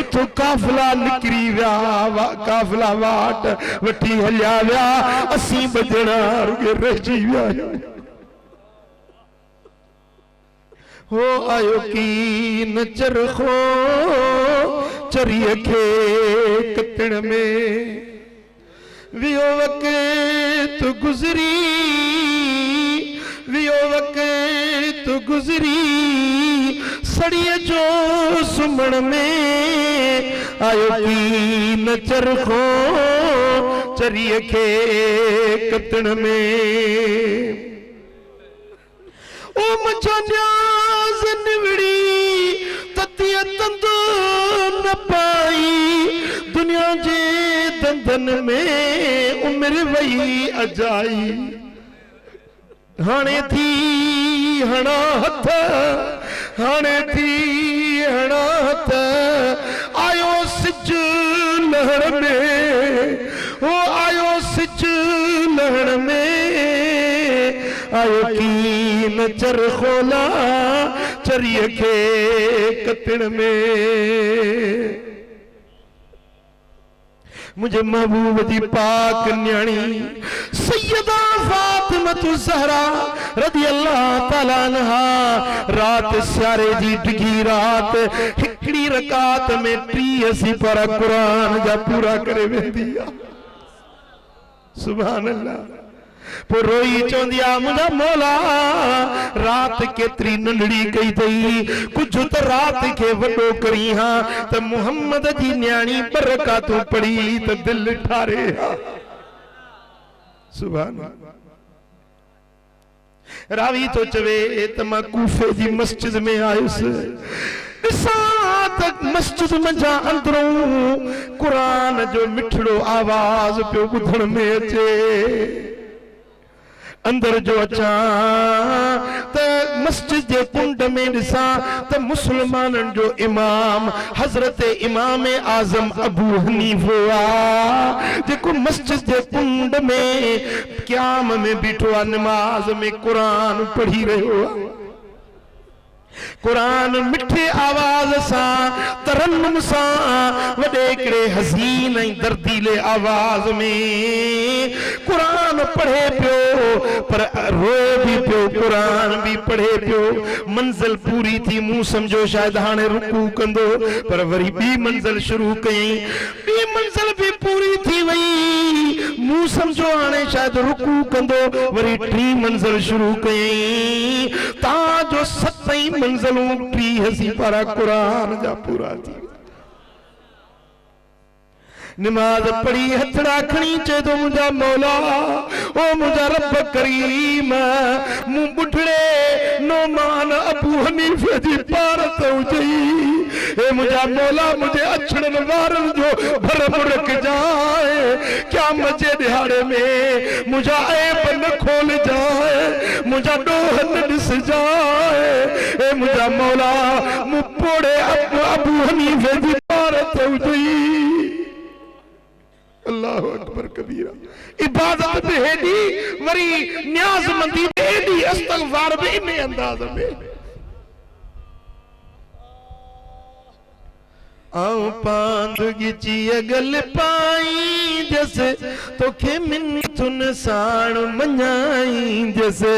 उठ काफला निकरी व्या काफला वाट वठी हलिया व्या असी बजणा रुगे रहिजी व्या हो आयो की न चरखो चरिय के कतण में वियो वक़्त गुज़री वियो वक़्त गुज़री सड़िय जो सुमण में आयो की न चरखो चरिय के कतण में ओ मुझो न्याज़ निवड़ी ततिय तंद न पाई दुनिया जे दंदन में उम्र वही अजाई हाणे थी हणा हथ हाणे थी हणा हथ आयो सिज लहण में ओ आयो सिज लहण में आयो की न चरखोला चरिय के कतण में मुझे महबूब दी पाक न्याणी सैयदा फातिमा ज़हरा रज़ी अल्लाह ताला अन्हा रात स्यारे जी डिगी रात हिकड़ी रकात में 30 पारा कुरान जा पूरा करे वेंदी आ। सुभान अल्लाह। पोइ रोई चवंदी आ मुंहिंजा मौला रात केतिरी नंढड़ी कई अथई, कुझु त रात खे वॾो करी हा त मुहम्मद जी न्याणी बरकातूं पढ़ी त दिल ठारे हा। सुभान। रावी तो चवे त मां कूफे जी मस्जिद में आयुसि, मस्जिद मंझा अंदरों कुरान जो मिठड़ो आवाज पियो ॿुधण में अचे। अंदर जो अचा त मस्जिद जे कुंड में ॾिसां त मुसलमाननि जो इमाम हज़रत इमाम आज़म अबू हनीफ़ा आ, जेको मस्जिद जे कुंड में क़याम में बीठो आहे, नमाज में कुरान पढ़ी रहियो आहे। कुरान मिठे आवाज सां तरन्नुम सां वॾे हिकिड़े हसीन ऐं दर्दीले आवाज में कुरान पढ़े पियो, पर रोए भी पियो, कुरान भी पढ़े पियो। मंजिल पूरी थी, मूं समझो शायद हाणे रुकू कंदो, पर वरी ॿी मंजिल शुरू कयई, ॿी मंजिल भी पूरी थी वई, मूं समझो हाणे शायद रुकू कंदो, वरी 3 मंजिल शुरू कयई, ताजो 7 मंजिलूं 30 पारा कुरान जा पूरा थी। नमाज पढ़ी हथड़ा खणी चे तो मुझा मौला ओ मुझा रब करीम मूं बुढ़ड़े नोमान अबू हनीफे जी पारत हुजई। ए मुझा मौला मुझे अछड़न वारन जो भरम रख जाए, क्या मजे दिहाड़े में मुझा ऐब न खोल जाए, मुझा डोह न ॾिस जाए। ए मुझा मौला मूं पोड़े अबू हनीफे जी पारत हुजई। अल्लाह अकबर कबीरा। इबादत में हेडी वरी न्याज़मंदी में हेडी इस्तग़फ़ार में इन अंदाज़ में। आओ पांदगी ची अगल पाई जैसे तोखे मिन्थुन साण मञाई जैसे,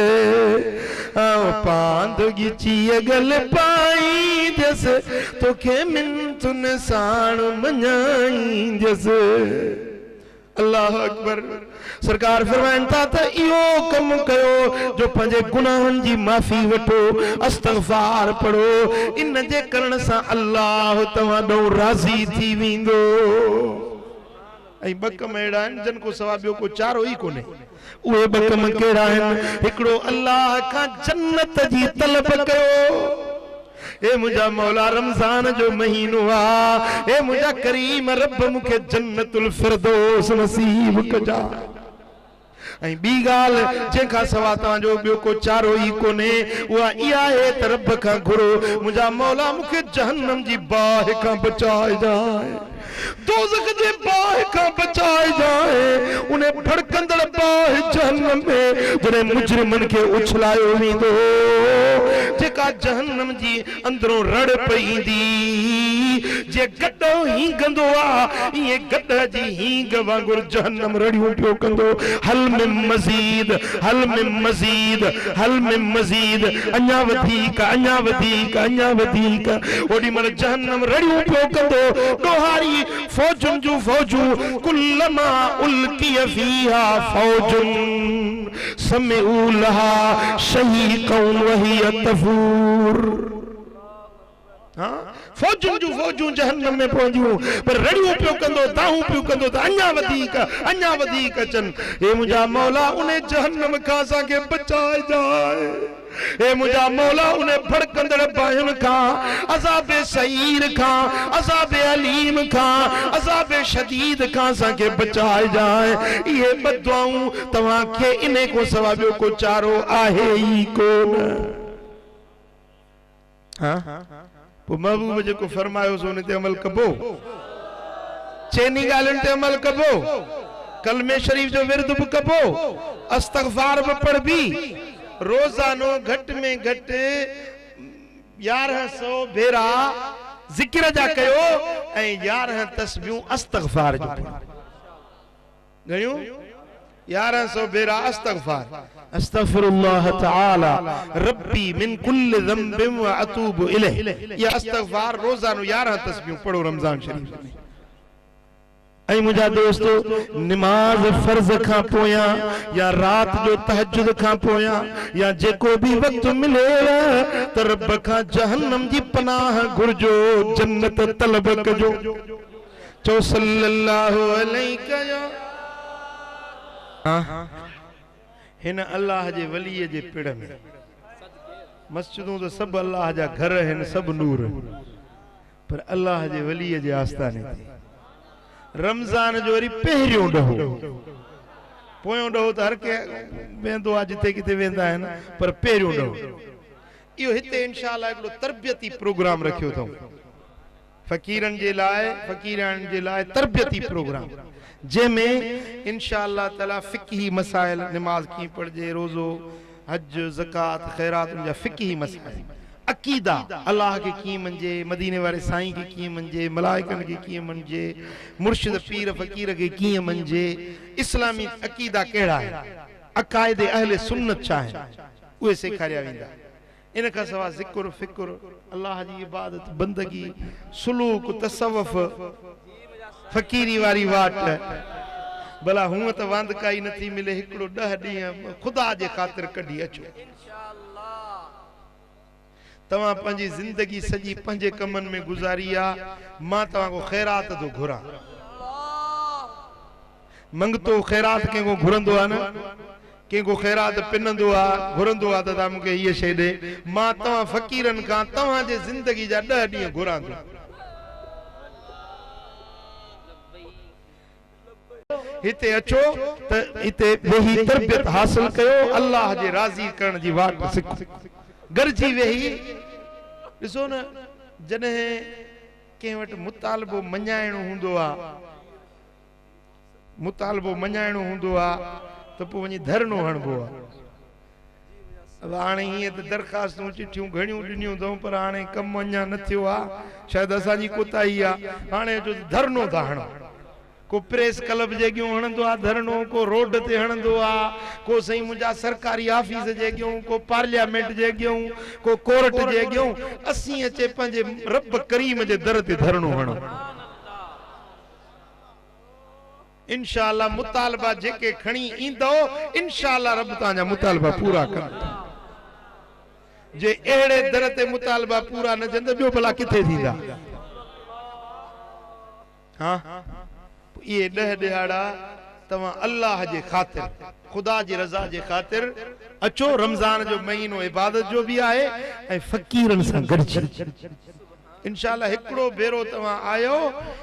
आओ पांदगी ची अगल पाई जैसे तोखे मिन्थुन साण मञाई जैसे। अल्लाह अकबर। सरकार फरमाइन था त इहो कम कयो जो पंहिंजे गुनाहनि जी माफ़ी वठो, इस्तग़फ़ार पढ़ो, इन जे करण सां अल्लाह तव्हां ॾों राज़ी थी वेंदो। ऐं ॿ कम अहिड़ा आहिनि जिन को सवा ॿियो को चारो ई कोन्हे। उहे ॿ कम कहिड़ा आहिनि? हिकिड़ो अल्लाह खां जन्नत जी तलब कयो। ए मुझा मौला रमजान जो महीनो आ, ए मुझा करीम रब मुखे जन्नतुल फिरदौस नसीब कजा। ऐं ॿी ॻाल्हि जंहिंखां सवा तव्हांजो ॿियो को चारो ई कोन्हे, उहा इहा आहे त रब खां घुरो मुंहिंजा मौला मूंखे जहन्नम जी बाहि खां बचाए जाए, दोज़ख जे बाहि खां बचाए जाए। उन भड़कंदड़ बाहि जहन्नम में जॾहिं मुजरिमनि खे उछलायो वेंदो, जेका जहन्नम जी अंदरों रड़ पईंदी, जे गॾो हींगंदो आ इहे गॾ जी हींग वांगुरु जहन्नम रड़ियूं पियो कंदो। हल में मज़ीद, हल में मज़ीद, हल में मज़ीद, अञा वधीक, अञा वधीक, अञा वधीक। ओॾी महिल जहन्नम रड़ियूं पियो कंदो, ॾोहारी फौजुन जूं फौजूं, कुल्लमा उल्किय फीहा फौजुन समिऊ लहा शहीक़न वहिय तफूर। फौजुन जूं फौजूं जहन्नम में पहुंदियूं, पर रड़ियूं पियो कंदो, दाहूं पियो कंदो त अञा वधीक अचनि। हे मुंहिंजा मौला उन जहन्नम खां असांखे बचाए जाए। ए मुझा मौला उन्हें भड़कंदड़ बाहिन खां, अज़ाबे सईर खां, अज़ाबे अलीम खां, अज़ाबे शदीद खां असांखे बचाए जाए। ये बदुआऊं तव्हांखे इने को सवा ॿियो को चारो आहे ई कोन। पोइ महबूब जेको फरमायो सो उन ते अमल कबो, चइनी ॻाल्हियुनि ते अमल कबो, कलमे शरीफ जो विर्द बि कबो, इस्तग़फ़ार बि पढ़बी, रोजानो घट में घट 1100 भेरा जिक्र जा कयो ऐं 11 तस्बीहूं इस्तग़फ़ार जो घणियूं 1100 भेरा अस्तगफार अस्तगफिरुल्लाह तआला रब्बी मिन कुल्ल ज़ंबिन व अतूबु इलैह। ये अस्तगफार रोजानो 11 तस्बीह पढ़ो रमजान शरीफ में। ऐं मुझा दोस्तों, नमाज फर्ज खां पोयां या रात जो तहज्जुद खां पोयां या जेको भी वक्त मिले त रब खां जहन्नम जी पनाह घुरजो, जन्नत तलब कजो। चो सल्लल्लाहु अलैहि हिन अल्लाह जे वलीअ जे पिड़ में मस्जिदूं तो सब अल्लाह जा घर हैं, सब नूर, पर अल्लाह जे वलीअ जे आस्थाने ते रमजान जो वरी पहिरियों ॾहों, पोयों ॾहों त हर के वेंदो आहे जिते किथे वेंदा आहिनि, पर पहिरियों ॾहों इहो हिते इंशाअल्लाह हिकिड़ो तरबियती प्रोग्राम रखियो अथऊं फ़कीरनि जे लाइ तरबियती प्रोग्राम, जंहिंमें इंशाअल्लाह ताला फ़िक़ही मसाइल, नमाज कीअं पढ़जे, रोज़ो, हज, ज़कात, ख़ैरात, उनजा फ़िक़ही मसाइल, अकीदा, अल्लाह के कीअं मञिजे, मदीने वारे साईं के कीअं मञिजे, मलाइकनि के कीअं मञिजे, मुर्शिद पीर फ़कीर के कीअं मञिजे, इस्लामी अकीदा कहिड़ा आहिनि, अक़ाइद अहले सुन्नत छा आहिनि, उहे सेखारिया वेंदा। इन खां सवाइ ज़िक्र फ़िक्र, अल्लाह जी इबादत, बंदगी, सुलूक, तसव्वुफ़, फ़कीरी वारी वाट, भला हूं त वांद काई नथी मिले, हिकिड़ो 10 ॾींहं ख़ुदा जे ख़ातिर कढी अचो। तव्हां पंहिंजी ज़िंदगी सॼी पंहिंजे कमनि में गुज़ारी आहे, मां तव्हां को ख़ैरात थो घुरां। मंगतो ख़ैरात कंहिंखो घुरंदो आहे न, कंहिंखो ख़ैरात पिनंदो आहे, घुरंदो आहे त तव्हां मूंखे हीअ शइ ॾे, मां तव्हां फ़कीरनि खां तव्हांजे ज़िंदगी जा 10 ॾींहं घुरां थो। हिते अचो त हिते वेही तरबियत हासिल कयो, अल्लाह जे राज़ी करण जी वाट सिखो, गरजी वेही। ॾिसो न, जॾहिं कंहिं वटि मुतालबो मञाइणो हूंदो आहे, त पोइ वञी धरनो हणबो आहे। अब हाणे हीअं त दरख़्वास्तूं चिठियूं घणियूं ॾिनियूं अथऊं, पर हाणे कमु अञा न थियो आहे, शायदि असांजी कोताही आहे। हाणे जो धरनो था हणो, को प्रेस क्लब जे अॻियां हणंदो आहे धरनो, को रोड ते हणंदो आहे, को सही मुंहिंजा सरकारी ऑफिस जे अॻियां, को पार्लियामेंट जे अॻियां, को कोर्ट जे अॻियां। असीं अचे पंहिंजे रब करीम जे दर ते धरनो हणो। इंशाअल्लाह मुतालबा जेके खणी ईंदो, इंशाअल्लाह रब तव्हांजा मुतालबा पूरा कंदो। जे अहिड़े दर ते मुतालबा पूरा न थियनि त ॿियो भला किथे थींदा? हाँ, ये 10 ॾियारा तव्हां अल्लाह जे ख़ातिर, ख़ुदा जी रज़ा जे ख़ातिर अचो। रमज़ान जो महीनो इबादत जो बि आहे ऐं फ़कीरनि सां गॾिजी। इंशाअल्लाह हिकिड़ो भेरो तव्हां आयो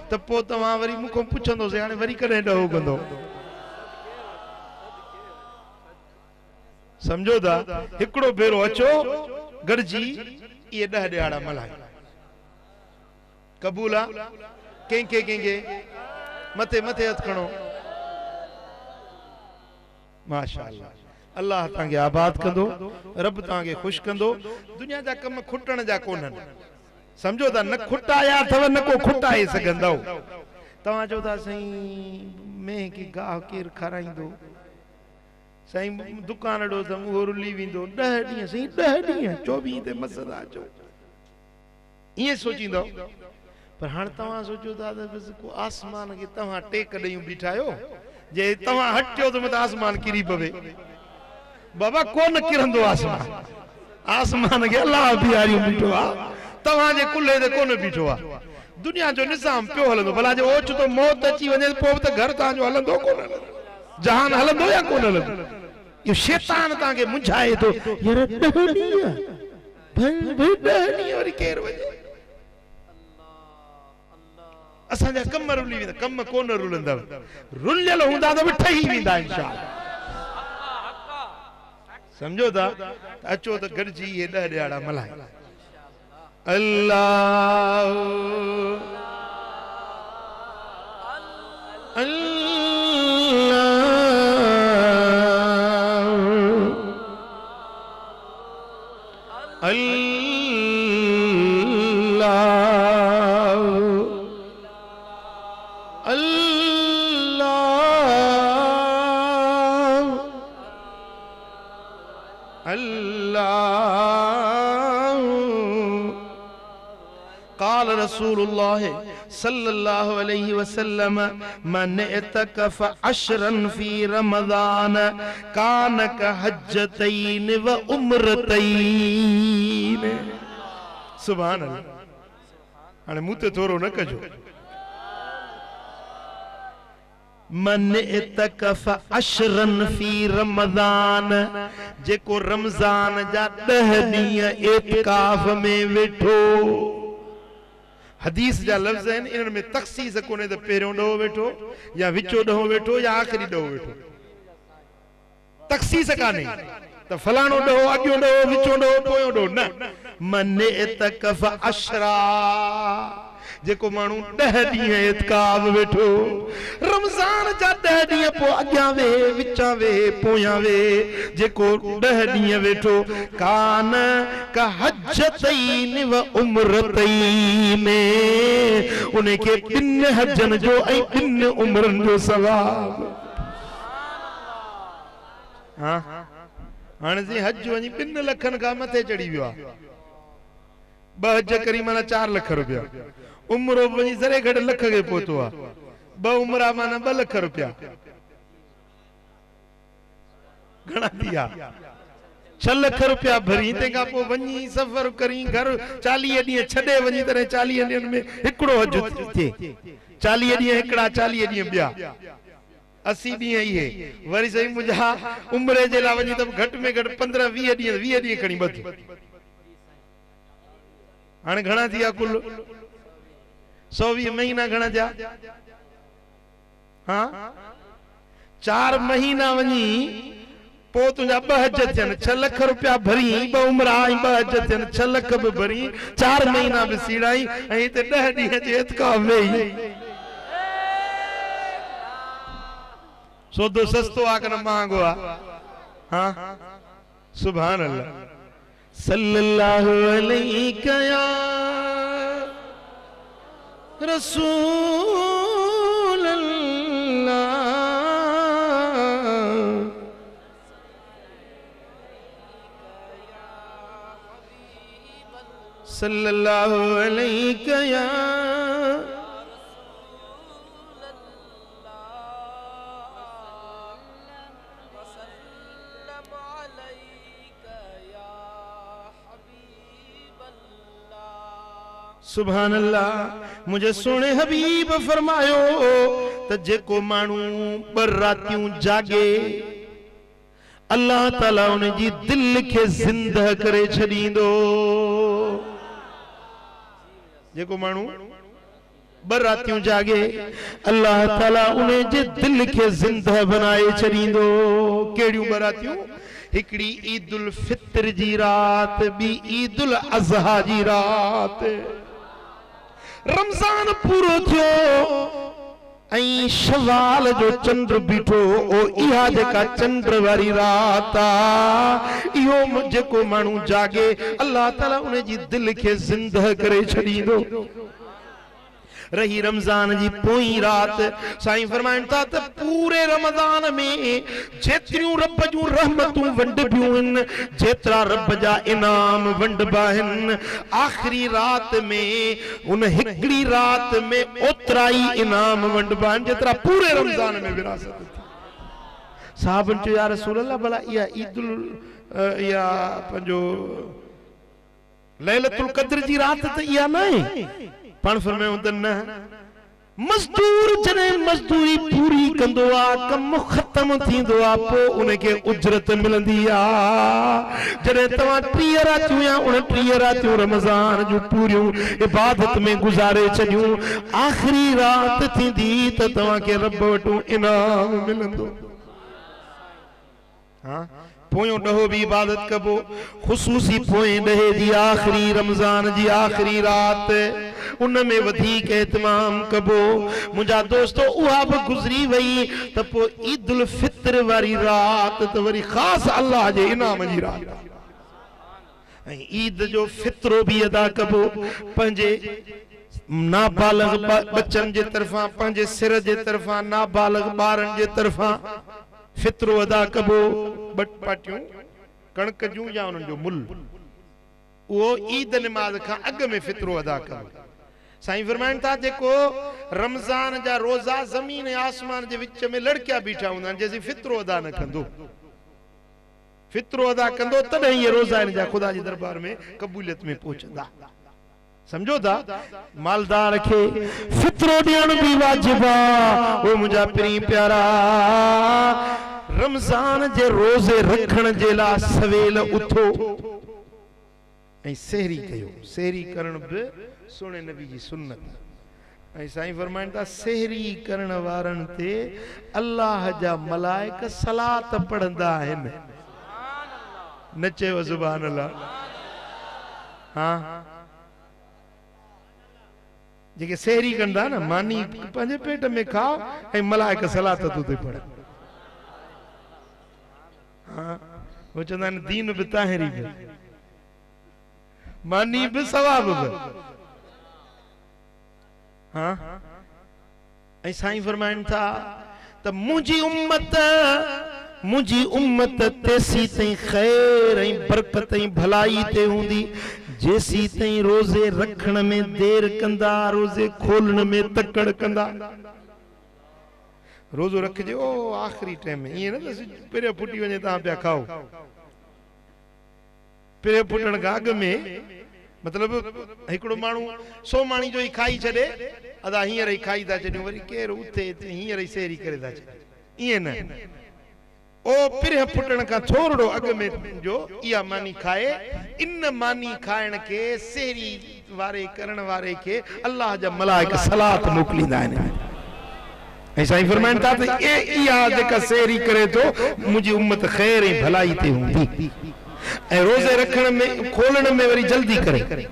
त पोइ तव्हां वरी मूंखां पुछंदोसीं हाणे वरी कॾहिं ॾहों कंदो। समझो था, हिकिड़ो भेरो अचो गॾिजी, इहे 10 ॾियारा मल्हायो। क़बूल आहे? कंहिंखे मथे हथ खणो। माशाअल्लाह, अल्लाह तव्हांखे आबाद कंदो, रब तव्हांखे ख़ुशि कंदो। दुनिया जा कम खुटण जा कोन्हनि, समझो था, न खुटाया अथव न को खुटाए सघंदव। तव्हां चओ था साईं मेंह की गाह केरु खाराईंदो, साईं दुकान ॾो त उहो रुली वेंदो। 10 ॾींहं साईं, 10 ॾींहं 24 ते मसदा अचो, ईअं सोचींदो। पर हाणे तव्हां सोचो था त बसि को आसमान खे तव्हां टेक ॾेयूं बीठा आहियो, जे तव्हां हटियो त मत आसमान किरी पवे। बाबा कोन किरंदो आसमान, आसमान खे अल्लाह बीहारियो बीठो आहे, तव्हांजे कुल्हे ते कोन बीठो आहे। दुनिया जो निज़ाम पियो हलंदो, भला जे ओचितो मौत अची वञे पोइ त घर तव्हांजो हलंदो कोन हलंदो, जहान हलंदो या कोन हलंदो? इहो शैतान तव्हांखे मुंझाए थो, यार 10 ॾींहं भई 10 ॾींहं वरी केरु वञे। असांजा कम रुली वेंदा, कम कोन रुलंदा, रुलियल हूंदा त बि ठही वेंदा इंशाअल्लाह। समझो था? अचो त गॾिजी इहे 10 ॾियारा मल्हायो। अल्लाह क़ाल रसूलुल्लाह सल्लल्लाहु अलैहि वसल्लम मन इतकफ़ अशरन फी रमज़ान कान का हज्जतैन व उम्रतैन। सुभान अल्लाह। हाणे मुंह ते थोरो न कजो। मन इतकफ़ अशरन फी रमज़ान, जेको रमज़ान जा 10 ॾींहं इतिकाफ़ में वेठो। हदीस जा लफ्ज़ आहिनि, इन्हनि में तख़सीस कोन्हे त पहिरियों ॾहों वेठो या विचो ॾहों वेठो या आख़िरी ॾहों वेठो। तख़सीस कान्हे त फलाणो ॾहों, अॻियो ॾहों, विचो ॾहों, पोयों ॾहों, न। मन इतकफ़ अशरा, जेको माण्हू 10 ॾींहं इतिकाफ़ वेठो, रमज़ान जा 10 ॾींहं पोइ अॻियां वे, विचां वे, पोयां वे, जेको 10 ॾींहं वेठो, कान का हज्जतैन व उम्रतैन, उनखे 2 हजनि जो ऐं 2 उम्रनि जो सवाब। हाँ हाणे जी हज वञी 2 लखनि खां मथे चढ़ी वियो आहे। 2 हज करी माना 4 लख रुपया, उम्र वञी सरे घट लख के पहुतो आहे। 2 उम्रा माना 2 लख रुपया घणा थिया? 6 लख रुपया भरी, तंहिंखां पोइ वञी सफ़र करी घर 40 ॾींहं छॾे वञी तरह 40 ॾींहनि में हिकिड़ो हज थिए। 40 ॾींहं हिकिड़ा, 40 ॾींहं ॿिया, 80 ॾींहं इहे। वरी सही मुंहिंजा उम्रे जे लाइ वञी त घटि में घटि 15-20 ॾींहं, 20 ॾींहं खणी ॿध। हाणे घणा थिया कुल? 120 महीना घणा थिया? हाँ 4 महीना वञी पोइ तुंहिंजा 2 हज थियनि, 6 लख रुपया भरी, 2 उम्रा ऐं 2 हज थियनि, 6 लख बि भरी, 4 महीना बि सीड़ाई ऐं हिते 10 ॾींहं जे इतिकाफ़ वेही। सौदो सस्तो आहे कि न महांगो आहे? हाँ सुभान अल्लाह। सल्लल्लाहु अलैका या रसूल अल्लाह, सल्लल्लाहु अलैका या सुभान अल्लाह। मुझे सोने हबीब फरमायो त जेको माण्हू 2 रातियूं जागे, अल्लाह ताला उन जी दिल खे ज़िंदा करे छॾींदो। जेको माण्हू 2 रातियूं जागे, अल्लाह ताला उन जे दिल खे ज़िंदा बनाए छॾींदो। कहिड़ियूं 2 रातियूं? हिकिड़ी ईद उल फितर जी रात, ॿी ईद उल अज़हा जी रात। रमज़ान पूरो थियो ऐं शवाल जो चंद्र बीठो, ओ इहा जेका चंद्र वारी रात आ, इहो जेको माण्हू जागे, अल्लाह ताला उन जी दिल खे ज़िंदा करे छॾींदो। रही रमज़ान जी पोई रात, साईं फरमाइनि था त पूरे रमज़ान में जेतिरियूं रब जूं रहमतूं वंडबियूं आहिनि, जेतिरा रब जा इनाम वंडबा आहिनि, आख़िरी रात में उन हिकिड़ी रात में ओतिरा ई इनाम वंडबा आहिनि जेतिरा पूरे रमज़ान में विरासत थी। साहबनि चयो या रसूल अल्लाह, भला इहा ईदुल या पंहिंजो लैलतुल क़द्र जी रात त इहा न आहे? पाण फरमायूं त न। मजदूर जॾहिं मजदूरी पूरी कंदो आहे, कम ख़त्म थींदो आहे, पोइ उनखे उजरत मिलंदी आहे। जॾहिं तव्हां 30 रातियूं या 29 रातियूं रमज़ान जूं पूरियूं इबादत में गुज़ारे छॾियूं, आख़िरी रात थींदी त तव्हांखे रब वटूं इनाम मिलंदो। हाँ पोयों ॾहों भी इबादत कबो, ख़ुसूसी पोएं ॾहे जी आख़िरी रमज़ान जी आख़िरी रात, उन में वधीक एहतमाम कबो। मुंहिंजा दोस्तो उहा बि गुज़री वई त पोइ ईद उल फितर वारी रात त वरी ख़ासि अल्लाह जे इनाम जी रात। ऐं ईद जो फितरो भी अदा कबो, पंहिंजे नाबालिग बच्चन जे तरफ़ां, पंहिंजे सिर जे तरफ़ां, नाबालिग ॿारनि जे तरफ़ां फितरो अदा कबो। 2 पाटियूं कणक जूं या उन्हनि जो मुल, उहो ईद नमाज़ खां अॻु में फितरो अदा कबो। साईं फरमाइन था जेको रमजान जा रोजा जमीन आसमान जे विच में लड़किया बीठा हुंदा जैसी फित्रो अदा न कंदो, फित्रो अदा कंदो तॾहिं ये रोजा इन जा खुदा जे दरबार में कबूलियत में पहुंचंदा। समझो था मालदार के फित्रो ॾियण भी वाजिब आ। ओ मुंहिंजा प्री प्यारा रमजान जे रोजे रखण जे ला सवेल उथो ऐं सहरी कयो। सहरी करण भी सोने नबी जी सुन्नत। ऐं साईं फरमाइनि था सहरी करण वारनि ते अल्लाह जा मलाइक सलात पढ़ंदा आहिनि। न चयो सुभान अल्लाह। हाँ जेके सहरी कंदा न मानी पंहिंजे पेट में खाओ ऐं मलाइक सलात तू ते पढ़। हाँ वो चवंदा आहिनि दीन बि ताहिरी बि मानी भी सवाब भी। हाँ ऐं साईं फरमाइनि था त मुंहिंजी उम्मत तेसी ताईं खैर ऐं बरकत ऐं भलाई ते हूंदी जेसी ताईं रोजे रखण में देर कंदा, रोजे खोलण में तकड़ कंदा। रोजो रखजे ओ आखिरी टाइम में, ईअं न त पहिरियों फुटी वञे तव्हां पिया खाओ। पहिरियों फुटण खां अॻु में मतलब हिकिड़ो माण्हू 100 माणी जो ही खाई छॾे अदा हींअर ही खाई था छॾियूं, वरी केरु उथे हींअर ही सहरी करे था छॾे। ईअं न, ओ पहिरियों फुटण खां थोरो अॻु में जो इहा मानी खाए। इन मानी खाइण के सहरी वारे करण वारे के अल्लाह जा मलाइक सलात मोकिलींदा आहिनि। ऐं साईं फरमाइनि था त इहा जेका सहरी करे थो मुंहिंजी उम्मत खैर ऐं भलाई ते हूंदी। ऐं रोजे रखण में खोलण में वरी जल्दी करे।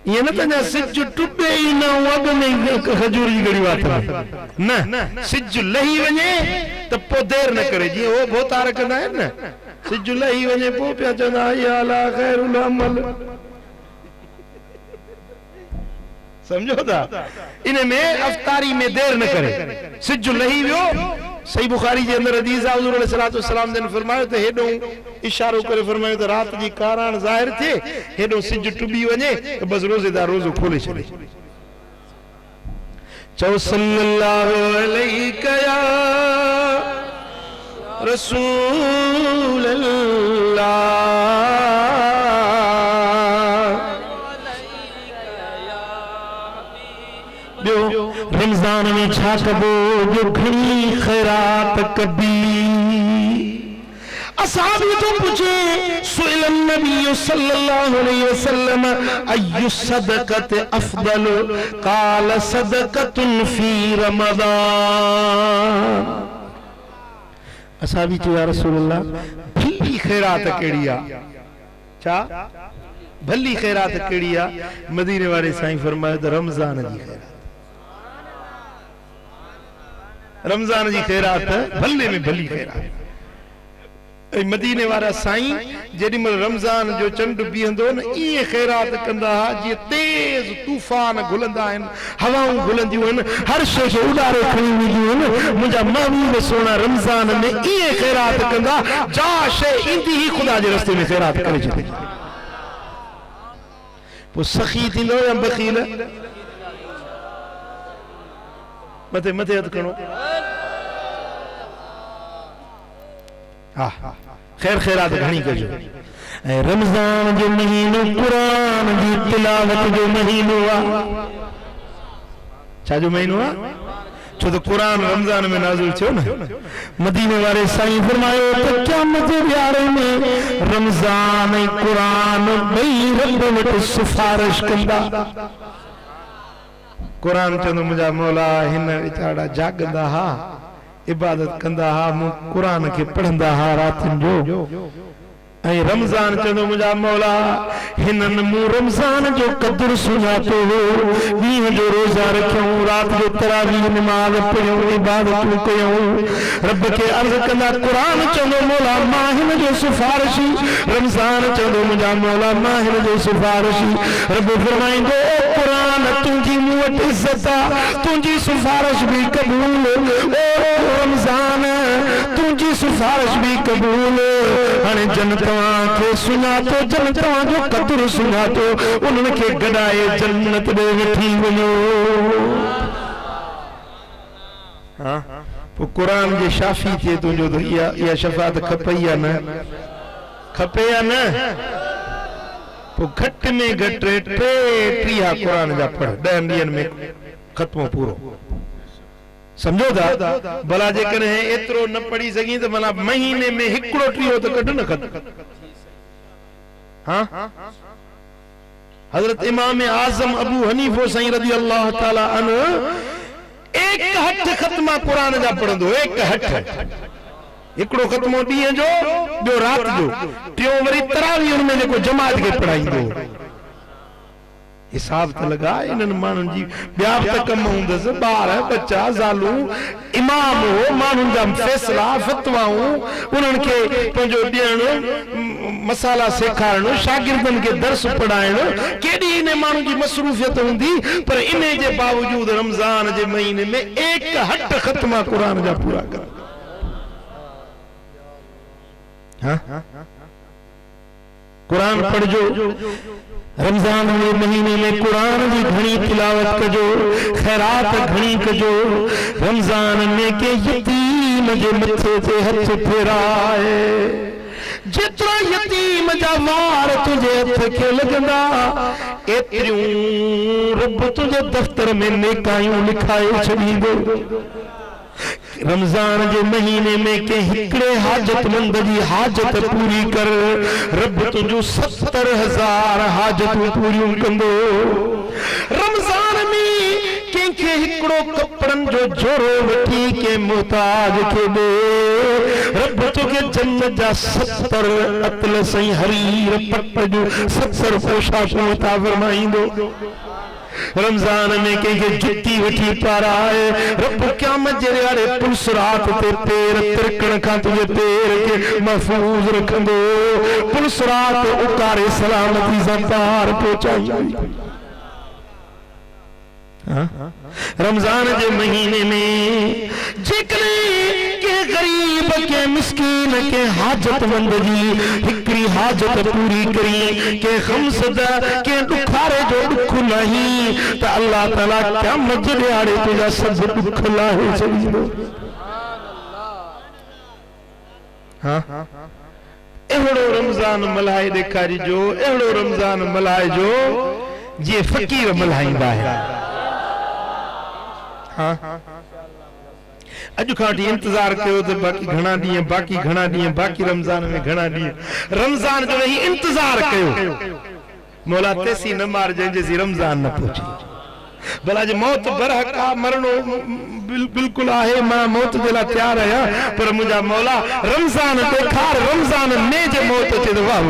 ये न त सिज टुटे ई न अॻु में खजूर जी गड़ी वात न, सिज लही वञे त पोइ देर न करे। जीअं हो भोतार कंदा आहिनि न, सिज लही वञे पोइ पिया चवंदा या ला खैरुल अमल। समझो था इन में अफ्तारी में देर न करे। सिज लही वियो, सही बुखारी जे अंदर हदीस आहे हुजूर अलैहि सलाम ने फरमायो त हेडो इशारो करे फरमायो त रात जी काराण ज़ाहिर थिए, हेडो सिज टुबी वञे त बस रोजेदार रोजो खोले छॾे। चओ सल्लल्लाहु अलैहि या रसूल अल्लाह। रमजान में छा कबो जो घणी खैरात कबी। असहाबी तो पूछे सुइल नबी सल्लल्लाहु अलैहि वसल्लम अय्यु सदक़त अफदल, काल सदक़तुन फी रमज़ान। असहाबी चयो या रसूलल्लाह भली खैरात कहिड़ी आहे? छा भली खैरात कहिड़ी आहे? मदीने वारे साईं फरमायो त रमज़ान जी खैरात। रमजान जी खैरात भले में भली खैरात। मदीने वारा साईं जेडी मल रमजान जो चंड बीहंदो न इए खैरात कंदा जी तेज तूफान घुलंदा आहिनि, हवाऊं घुलंदियूं आहिनि, हर शइ खे उॾारे खणी वेंदियूं आहिनि। मुंहिंजा महबूब सोना रमजान में इए खैरात कंदा जा शइ ईंदी ही ख़ुदा जे रस्ते में खैरात करे छॾे। पोइ सखी थींदो या बखील? मथे मथे हथ खणो। हाँ खैर खैरात घणी कजो। रमजान जो महीनो कुरान जी तिलावत जो महीनो आहे। छा जो महीनो आहे? छो तो कुरान रमजान में नाज़िल थियो न। मदीने वाले साईं फरमायो त क़यामत जे ॾियारे में रमजान ऐं कुरान ॿई रब वटि सिफारिश कंदा। कुरान चंदो मुंहिंजा मौला हिन वीचारा जागंदा हा, इबादत कंदा हा, मूं कुरान के पढ़ंदा हा रातिनि जो। ऐं रमजान चंदो मुंहिंजा मौला हिननि मूं रमजान जो क़दुरु सुञातो हो, ॾींहं जो रोज़ा रखियऊं, रात जो तरावीह नमाज़ पढ़ियूं, इबादतूं कयूं। रब के अर्ज़ कंदा कुरान चंदो मौला मां हिन जो सिफारिशी, रमजान चंदो मुंहिंजा मौला मां हिन जो सिफारिशी। रब फरमाईंदो कुरान तुंहिंजी मूं वटि इज़त आहे, तुंहिंजी सिफारिश भी क़बूल। ओ रमजान तू तुझी सिफारिश भी कबूल हाणे जन तव्हां खे सुञातो जन तव्हां जो क़दुरु सुञातो उन्हनि खे गॾाए जन्नत ॾे वठी वञो। हाँ कुरान जे शाफी थे तुझो तो या शफात खपई या न खपे या न घट में घट टे टीह कुरान जा पढ़ 10 ॾींहनि में खत्म पूरो समझो था भला जेकॾहिं एतिरो न पढ़ी सघी तो भला महीने में हिकिड़ो टीहो तो कढ न खत्म। हाँ हजरत इमाम आजम अबू हनीफो साईं रज़ी अल्लाह ताला अन्हु एक हथ खत्मा कुरान जा पढ़ंदो एक हथ एकड़ो खत्मो ॾींहं जो ॿियो रात जो टियों वरी तरावीह में जेको जमात खे पढ़ाईंदो। हिसाब त लगा इन्हनि माण्हुनि जी ॿिया बि त कम हूंदसि ॿार बच्चा ज़ालू इमाम हो माण्हुनि जा फैसला फतवाऊं उन्हनि खे पंहिंजो ॾियणु मसाला सेखारणु शागिर्दनि खे दर्स पढ़ाइणु केॾी इन माण्हू जी मसरूफियत हूंदी पर इन जे बावजूद रमज़ान जे महीने में एक हट खत्मा कुरान जा पूरा कर। हाँ कुरान पढ़जो रमजान के महीने में कुरान की घनी तिलावत कजो खैरात घनी कजो रमजान में के यतीम जे मथे ते हथ फेराए जितरो यतीम जा वार तुझे हथ खे लगंदा एतिरियूं रब तुझे दफ्तर में नेकायूं लिखाए छॾींदो। रमजान के महीने में के हिकड़े हाजतमंद की हाजत पूरी कर रब तुझो 70,000 हाजतूं पूरियूं कंदो। रमजान में कंहिंखे हिकड़ो कपड़न जो जोरो वठी के मोहताज खे दे रब तोखे जन्नत जा 70 अतल सही हरीर पट जो 70 पोशाकूं अता फरमाईंदो। रमजान में के जुत्ती वठी पाराए रब क़यामत जे ॾियारे पुलसरात ते पैर तिरकण खां तुझे पैर के महफूज रखंदो पुलसरात उकारे सलामती सां पार पहुचाईंदो। रमजान के महीने में जेकॾहिं के गरीब के मिस्कीन के हाजतमंद जी हिकड़ी हाजत पूरी करी के खमसद के दुखारे जो दुख नहीं तो अल्लाह ताला क़यामत जे ॾियारे तुझा सब दुख लाहे छॾींदो। हाँ अहिड़ो रमजान मल्हाए ॾेखारिजो अहिड़ो रमजान मल्हाइजो जे फ़कीर मल्हाईंदा आहिनि। हाँ अज खां वठी इंतजार कयो तो बाकी घणा ॾींहं बाकी रमजान में घणा ॾींहं रमजान जो ही इंतजार कयो मौला तेसी न मार जंहिंजे रमजान न पहुचे भला जे मौत बरहका मरणो बिल्कुल आहे मां मौत जे लाइ तैयार आहियां पर मुंहिंजा मौला रमजान ॾेखार रमजान में जे मौत अचे त वाह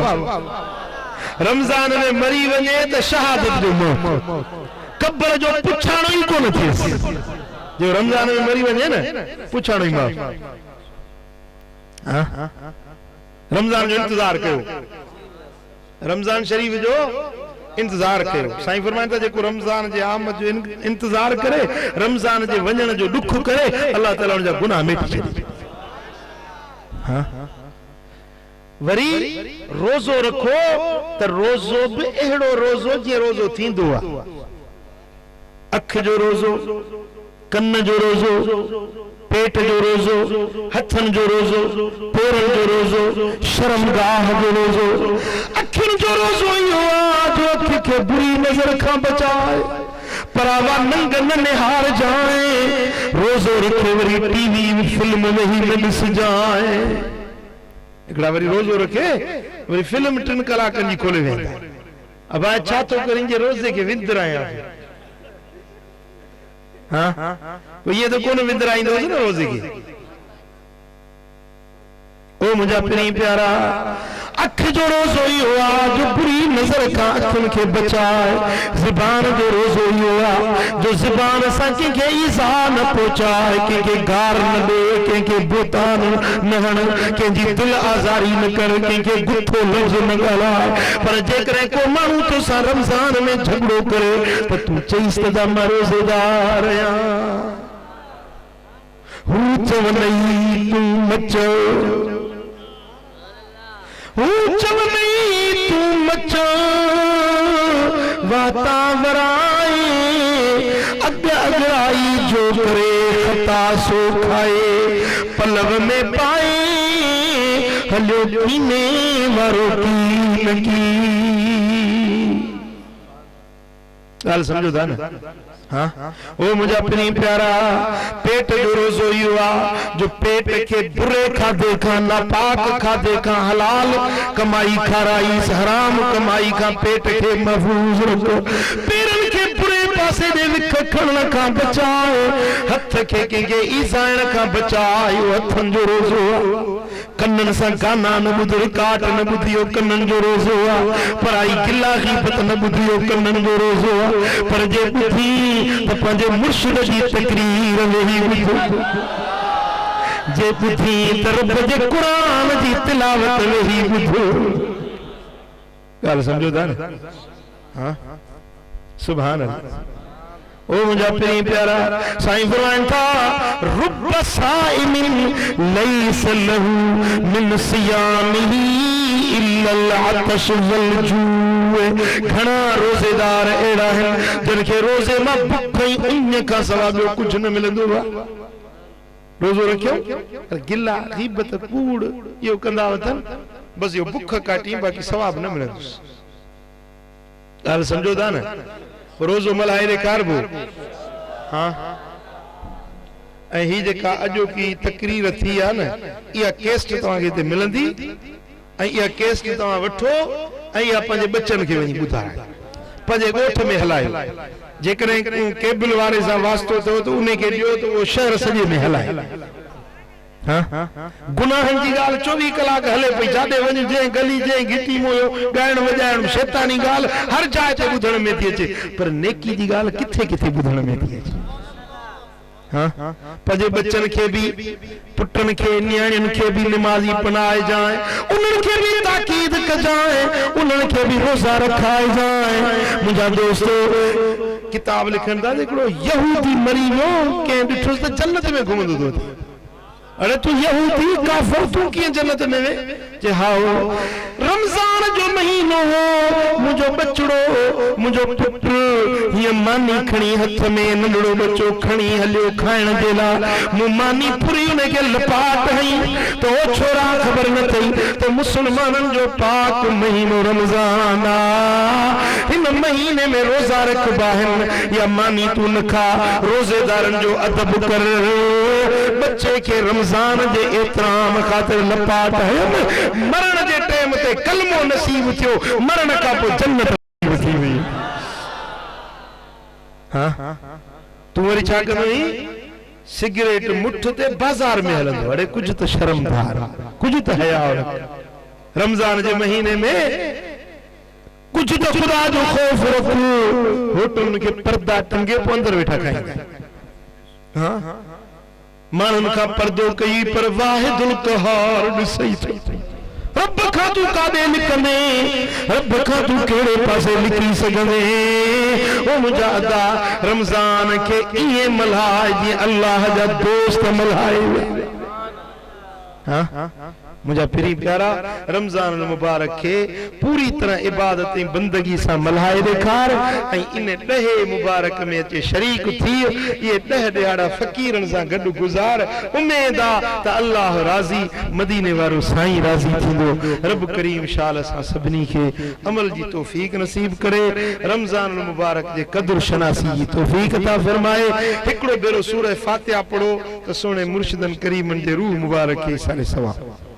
रमजान में मरी वञे त शहादत जो मौत कब्र जो पुछाणो ही कोन थिएसि जो रमजान में मरी वञे न पुछाणो ही माफ़। रमजान जो इंतजार कयो रमजान शरीफ जो इंतजार कयो साईं फरमाइनि था जेको रमजान जे आमद जो इंतजार करे रमजान जे वञण जो दुख करे अल्लाह ताला उन जा गुनाह मिटी छॾे। वरी रोज़ो रखो त रोज़ो भी अहिड़ो रोज़ो जीअं रोज़ो थींदो आहे अख जो रोज़ो कन जो रोज़ो पेट जो रोज़ो हथन जो रोज़ो पेरन जो रोज़ो शर्मगाह जो रोज़ो अखिन जो रोज़ो इहो आहे जो अख खे बुरी नज़र खां बचाए परावा नंग न निहार जाए रोज़ो रखे वरी टीवी फिल्म में ही न ॾिस जाए हिकिड़ा वरी रोज़ो रखे वरी फिल्म 3 कलाकनि जी खोले वेंदा अब आए छा थो करे जे रोज़े खे विंदरायां। हाँ ये तो कौन विंदराईंदो न रोज़े खे ओ मुझा प्री प्यारा अख जो रोज़ो इहो आहे जो बुरी नज़र खां अखियुनि खे बचाए ज़ुबान जो रोज़ो इहो आहे जो ज़ुबान सां कंहिंखे ईज़ा न पहुचाए कंहिंखे गार न ॾे कंहिंखे बोतान न हण कंहिंजी दिलि आज़ारी न कर कंहिंखे गुथो लफ़्ज़ न ॻाल्हाए पर जेकॾहिं को माण्हू तोसां रमज़ान में झगड़ो करे त तूं चईसि त मां रोज़ेदार आहियां हू चवनई तू मचो हू चवनई तू मचो वाता वराए अगराई जो करे खता सो खाए पलव में पाए हलो कीने वारो की लगी गाल समझो था ना हाँ वो मुझा प्री प्यारा पेट जो रोजो युवा जो पेट के बुरे खाधे खा नापाक खाधे खा हलाल कमाई खाराई हराम कमाई का पेट के महफूज रखो पेरन के बुरे पासे दे विख खणन का बचाओ हथ के ईसाइण का बचाओ हथन जो रोजो कन्नन सा गाना न बुध रिकाट न बुधियो कन्नन जो रोजो पराई गिला गीबत न बुधियो कन्नन जो रोजो पर जे बुधी तो पंजे मुर्शिद जी तकरीर वही बुधो जे बुधी तरब जे कुरान जी तिलावत वही बुधो गाल समझो था ना हाँ सुभान अल्लाह ओ मुझा प्री प्यारा साईं फरमान था रुब साइमिन लैस लहू मिन सियामिही इल्लल अतश वल जूए घणा रोजेदार एड़ा है जिनके रोजे मां भुख ही उन का सवा ॿियो कुछ न मिलंदो आहे रोजो रखियो गिला गीबत कूड़ इहो कंदा वतन बस इहो भुख काटी बाक़ी सवाब न मिलंदुसि ॻाल्हि सम्झो था न रोजो मल्हाए ॾेखारबो हाँ ऐं ही जेका अॼोकी तकरीर थी आहे न इहा केस्ट तव्हांखे हिते मिलंदी ऐं इहा केस्ट तव्हां वठो ऐं इहा पंहिंजे बच्चनि खे वञी ॿुधायो पंहिंजे ॻोठ में हलायो जेकॾहिं केबल वारे सां वास्तो थियो त उन खे ॾियो त उहो शहर सॼे में हलाए गुनाहनि जी ॻाल्हि 24 कलाक हले पई जाॾे वञ जंहिं गली जंहिं घिटी मोयो ॻाइण वॼाइण शैतानी ॻाल्हि हर जाइ ते ॿुधण में थी अचे पर नेकी जी ॻाल्हि किथे किथे ॿुधण में थी अचे हाँ पंहिंजे बच्चनि खे बि पुटनि खे न्याणियुनि खे बि निमाज़ी बनाए जाए उन्हनि खे बि ताकीद कजाए उन्हनि खे बि रोज़ा रखाए जाए मुंहिंजा दोस्तो किताब लिखनि था हिकिड़ो यहूदी मरी वियो कंहिं ॾिठोसि त जन्नत में घुमंदो थो थिए अरे तू यहूदी काफिर तू किए जन्नत में वे जे हाओ रमजान जो महीनो हो मुझो बचड़ो मुझो पुत्र ये मानी खणी हथ में नंढड़ो बच्चो खणी हलियो खाइण जे ला मु मानी पूरी उन के लपाट हई तो ओ छोरा खबर न थई तो मुसलमानन जो पाक महीनो रमजान आ इन महीने में रोजा रखबा है या मानी तू न खा रोजेदारन जो अदब कर बच्चे के रमजान जे एतराम खातिर लपाट है मरण जे टाइम ते कलमो नसीब थियो मरण का पो जन्नत नसीब थी वई हां तू वरी छा कंदी सिगरेट मुठ ते बाजार में हलंदो अरे कुछ तो शर्मदार कुछ तो हया रमजान जे महीने में कुछ तो खुदा जो खौफ रखो होटल के पर्दा टंगे पो अंदर बैठा खाएंगे हां मानन का पर्दो कई पर वाहिदुल कहर ॾिसई रब खां तू काॾे निकंदे रब खां तू कहिड़े पासे निकिरी सघंदे ओ मुंहिंजा अदा रमज़ान खे ईअं मल्हाए जीअं अल्लाह जा दोस्त मल्हाए हाँ मुझा प्री प्यारा रमजान मुबारक के पूरी तरह इबादत बंदगी सा मल्हाए ॾेखार ऐं इन ॾहे मुबारक में अचे शरीक थी ये ॾह ॾियारा फ़कीरन सां गॾु गुज़ार उम्मीद आ त अल्लाह राज़ी मदीने वारो साईं राज़ी थींदो रब करीम शाल सां सभिनी खे अमल जी तौफीक नसीब करे रमजान मुबारक जे क़द्र शनासी जी तौफीक अता फरमाए हिकिड़ो भेरो सूरह फातिहा पढ़ो त सोने मुर्शिदन करीमन जे रूह मुबारक खे साले सवाब